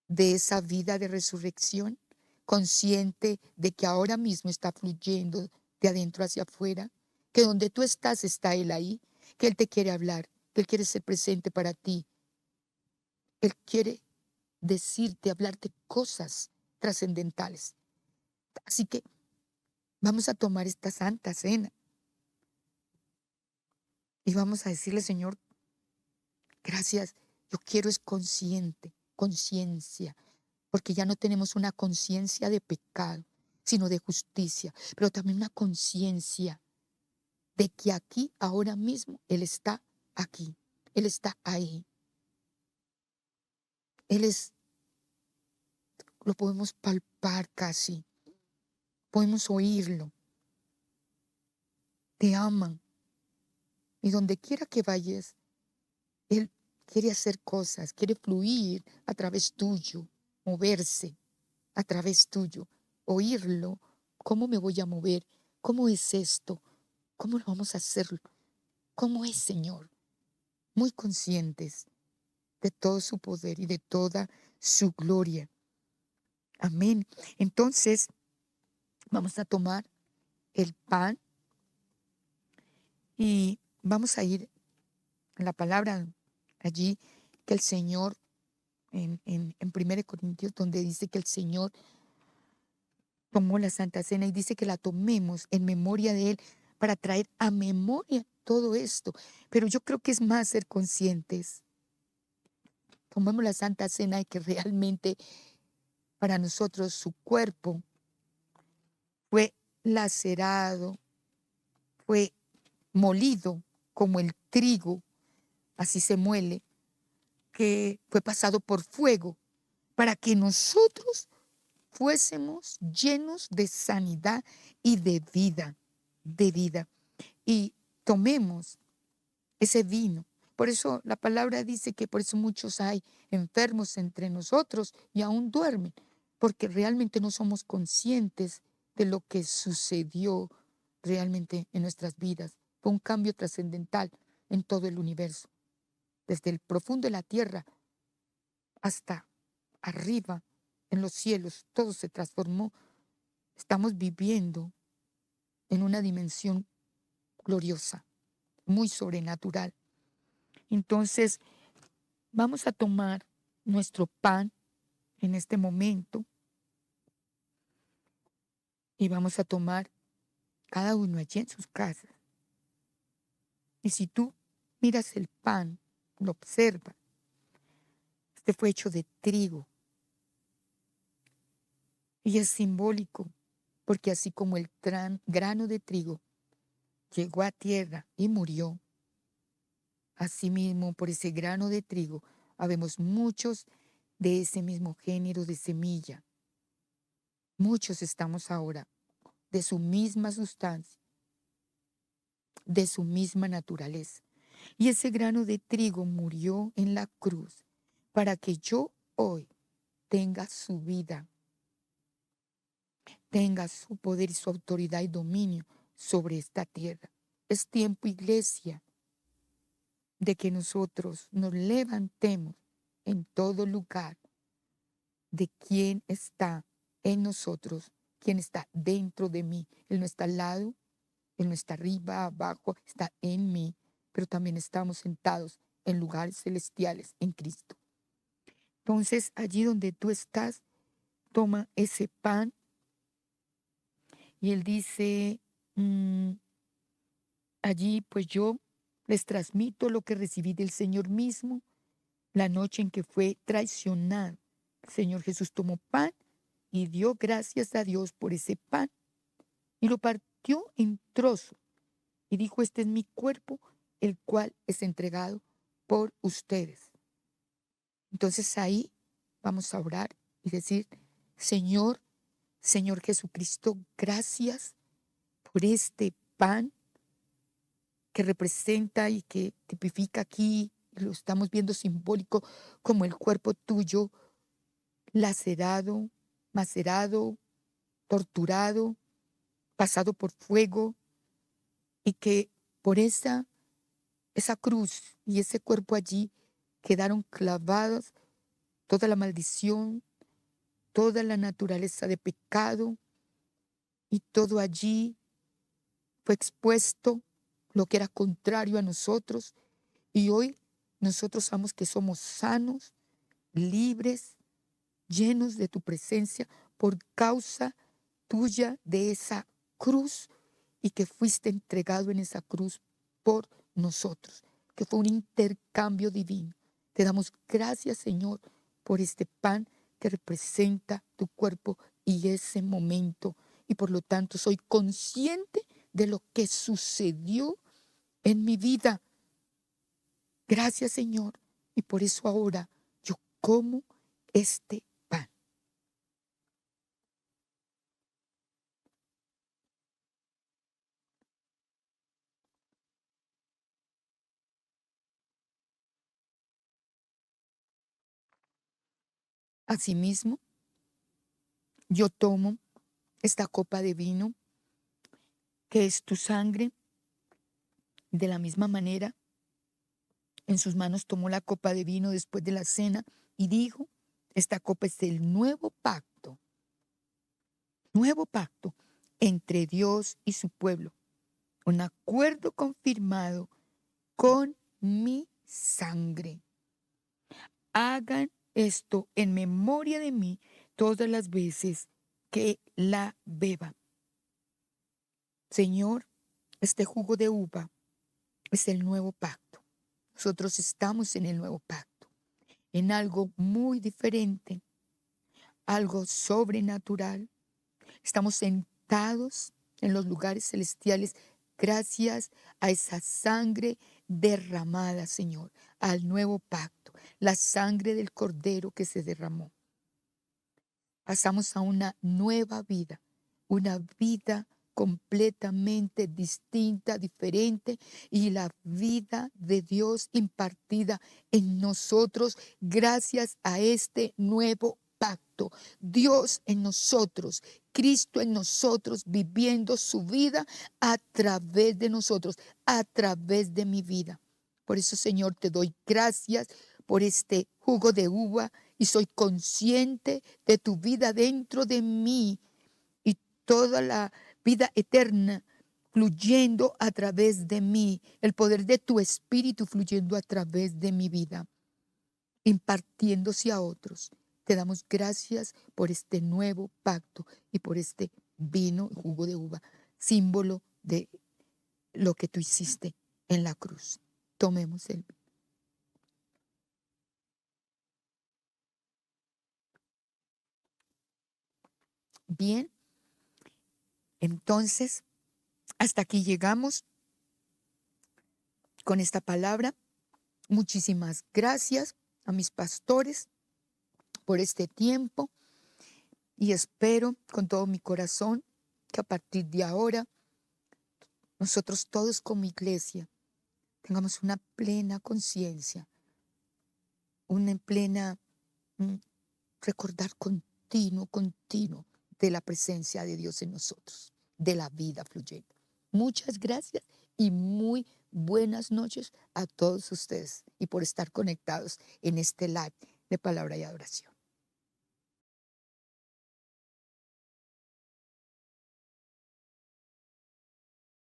de esa vida de resurrección? ¿Consciente de que ahora mismo está fluyendo de adentro hacia afuera? Que donde tú estás está Él ahí, que Él te quiere hablar, que Él quiere ser presente para ti. Él quiere decirte, hablarte cosas trascendentales. Así que vamos a tomar esta santa cena y vamos a decirle, Señor, gracias. Yo quiero es conciencia, porque ya no tenemos una conciencia de pecado, sino de justicia, pero también una conciencia de que aquí, ahora mismo, Él está aquí, Él está ahí. Él es, lo podemos palpar casi, podemos oírlo. Te aman y donde quiera que vayas, Él quiere hacer cosas, quiere fluir a través tuyo, moverse a través tuyo, oírlo. ¿Cómo me voy a mover? ¿Cómo es esto? ¿Cómo lo vamos a hacer? ¿Cómo es, Señor? Muy conscientes de todo su poder y de toda su gloria. Amén. Entonces, vamos a tomar el pan y vamos a ir a la palabra allí que el Señor, en 1 Corintios, donde dice que el Señor tomó la Santa Cena y dice que la tomemos en memoria de Él para traer a memoria todo esto. Pero yo creo que es más ser conscientes Tomemos la Santa Cena y que realmente para nosotros su cuerpo fue lacerado, fue molido como el trigo, así se muele, que fue pasado por fuego, para que nosotros fuésemos llenos de sanidad y de vida, de vida. Y tomemos ese vino. Por eso la palabra dice que por eso muchos hay enfermos entre nosotros y aún duermen, porque realmente no somos conscientes de lo que sucedió realmente en nuestras vidas. Fue un cambio trascendental en todo el universo, desde el profundo de la tierra hasta arriba en los cielos, todo se transformó. Estamos viviendo en una dimensión gloriosa, muy sobrenatural. Entonces, vamos a tomar nuestro pan en este momento y vamos a tomar cada uno allí en sus casas. Y si tú miras el pan, lo observas, este fue hecho de trigo y es simbólico porque así como el grano de trigo llegó a tierra y murió, asimismo por ese grano de trigo habemos muchos de ese mismo género de semilla. Muchos estamos ahora de su misma sustancia, de su misma naturaleza. Y ese grano de trigo murió en la cruz para que yo hoy tenga su vida, tenga su poder y su autoridad y dominio sobre esta tierra. Es tiempo, iglesia, de que nosotros nos levantemos en todo lugar de quién está en nosotros, quién está dentro de mí. Él no está al lado, Él no está arriba, abajo, está en mí, pero también estamos sentados en lugares celestiales en Cristo. Entonces, allí donde tú estás, toma ese pan y Él dice, allí pues yo les transmito lo que recibí del Señor mismo la noche en que fue traicionado. El Señor Jesús tomó pan y dio gracias a Dios por ese pan y lo partió en trozos y dijo, este es mi cuerpo, el cual es entregado por ustedes. Entonces ahí vamos a orar y decir, Señor, Señor Jesucristo, gracias por este pan que representa y que tipifica aquí, lo estamos viendo simbólico como el cuerpo tuyo, lacerado, macerado, torturado, pasado por fuego, y que por esa cruz y ese cuerpo allí quedaron clavados toda la maldición, toda la naturaleza de pecado, y todo allí fue expuesto lo que era contrario a nosotros. Y hoy nosotros sabemos que somos sanos, libres, llenos de tu presencia por causa tuya de esa cruz, y que fuiste entregado en esa cruz por nosotros, que fue un intercambio divino. Te damos gracias, Señor, por este pan que representa tu cuerpo y ese momento. Y por lo tanto soy consciente de lo que sucedió en mi vida. Gracias, Señor. Y por eso ahora yo como este pan. Asimismo, yo tomo esta copa de vino, que es tu sangre. De la misma manera, en sus manos tomó la copa de vino después de la cena y dijo, esta copa es el nuevo pacto entre Dios y su pueblo, un acuerdo confirmado con mi sangre. Hagan esto en memoria de mí todas las veces que la beban. Señor, este jugo de uva es el nuevo pacto. Nosotros estamos en el nuevo pacto. en algo muy diferente, algo sobrenatural. Estamos sentados en los lugares celestiales gracias a esa sangre derramada, Señor, al nuevo pacto, la sangre del Cordero que se derramó. Pasamos a una vida completamente distinta, diferente, y la vida de Dios impartida en nosotros gracias a este nuevo pacto. Dios en nosotros, Cristo en nosotros, viviendo su vida a través de nosotros, a través de mi vida. Por eso, Señor, te doy gracias por este jugo de uva y soy consciente de tu vida dentro de mí y toda la vida eterna fluyendo a través de mí, el poder de tu espíritu fluyendo a través de mi vida, impartiéndose a otros. Te damos gracias por este nuevo pacto y por este vino, jugo de uva, símbolo de lo que tú hiciste en la cruz. Tomemos el vino. Bien, entonces hasta aquí llegamos con esta palabra. Muchísimas gracias a mis pastores por este tiempo y espero con todo mi corazón que a partir de ahora nosotros todos como iglesia tengamos una plena conciencia, una plena mm, recordar continuo de la presencia de Dios en nosotros, de la vida fluyendo. Muchas gracias y muy buenas noches a todos ustedes y por estar conectados en este live de palabra y adoración.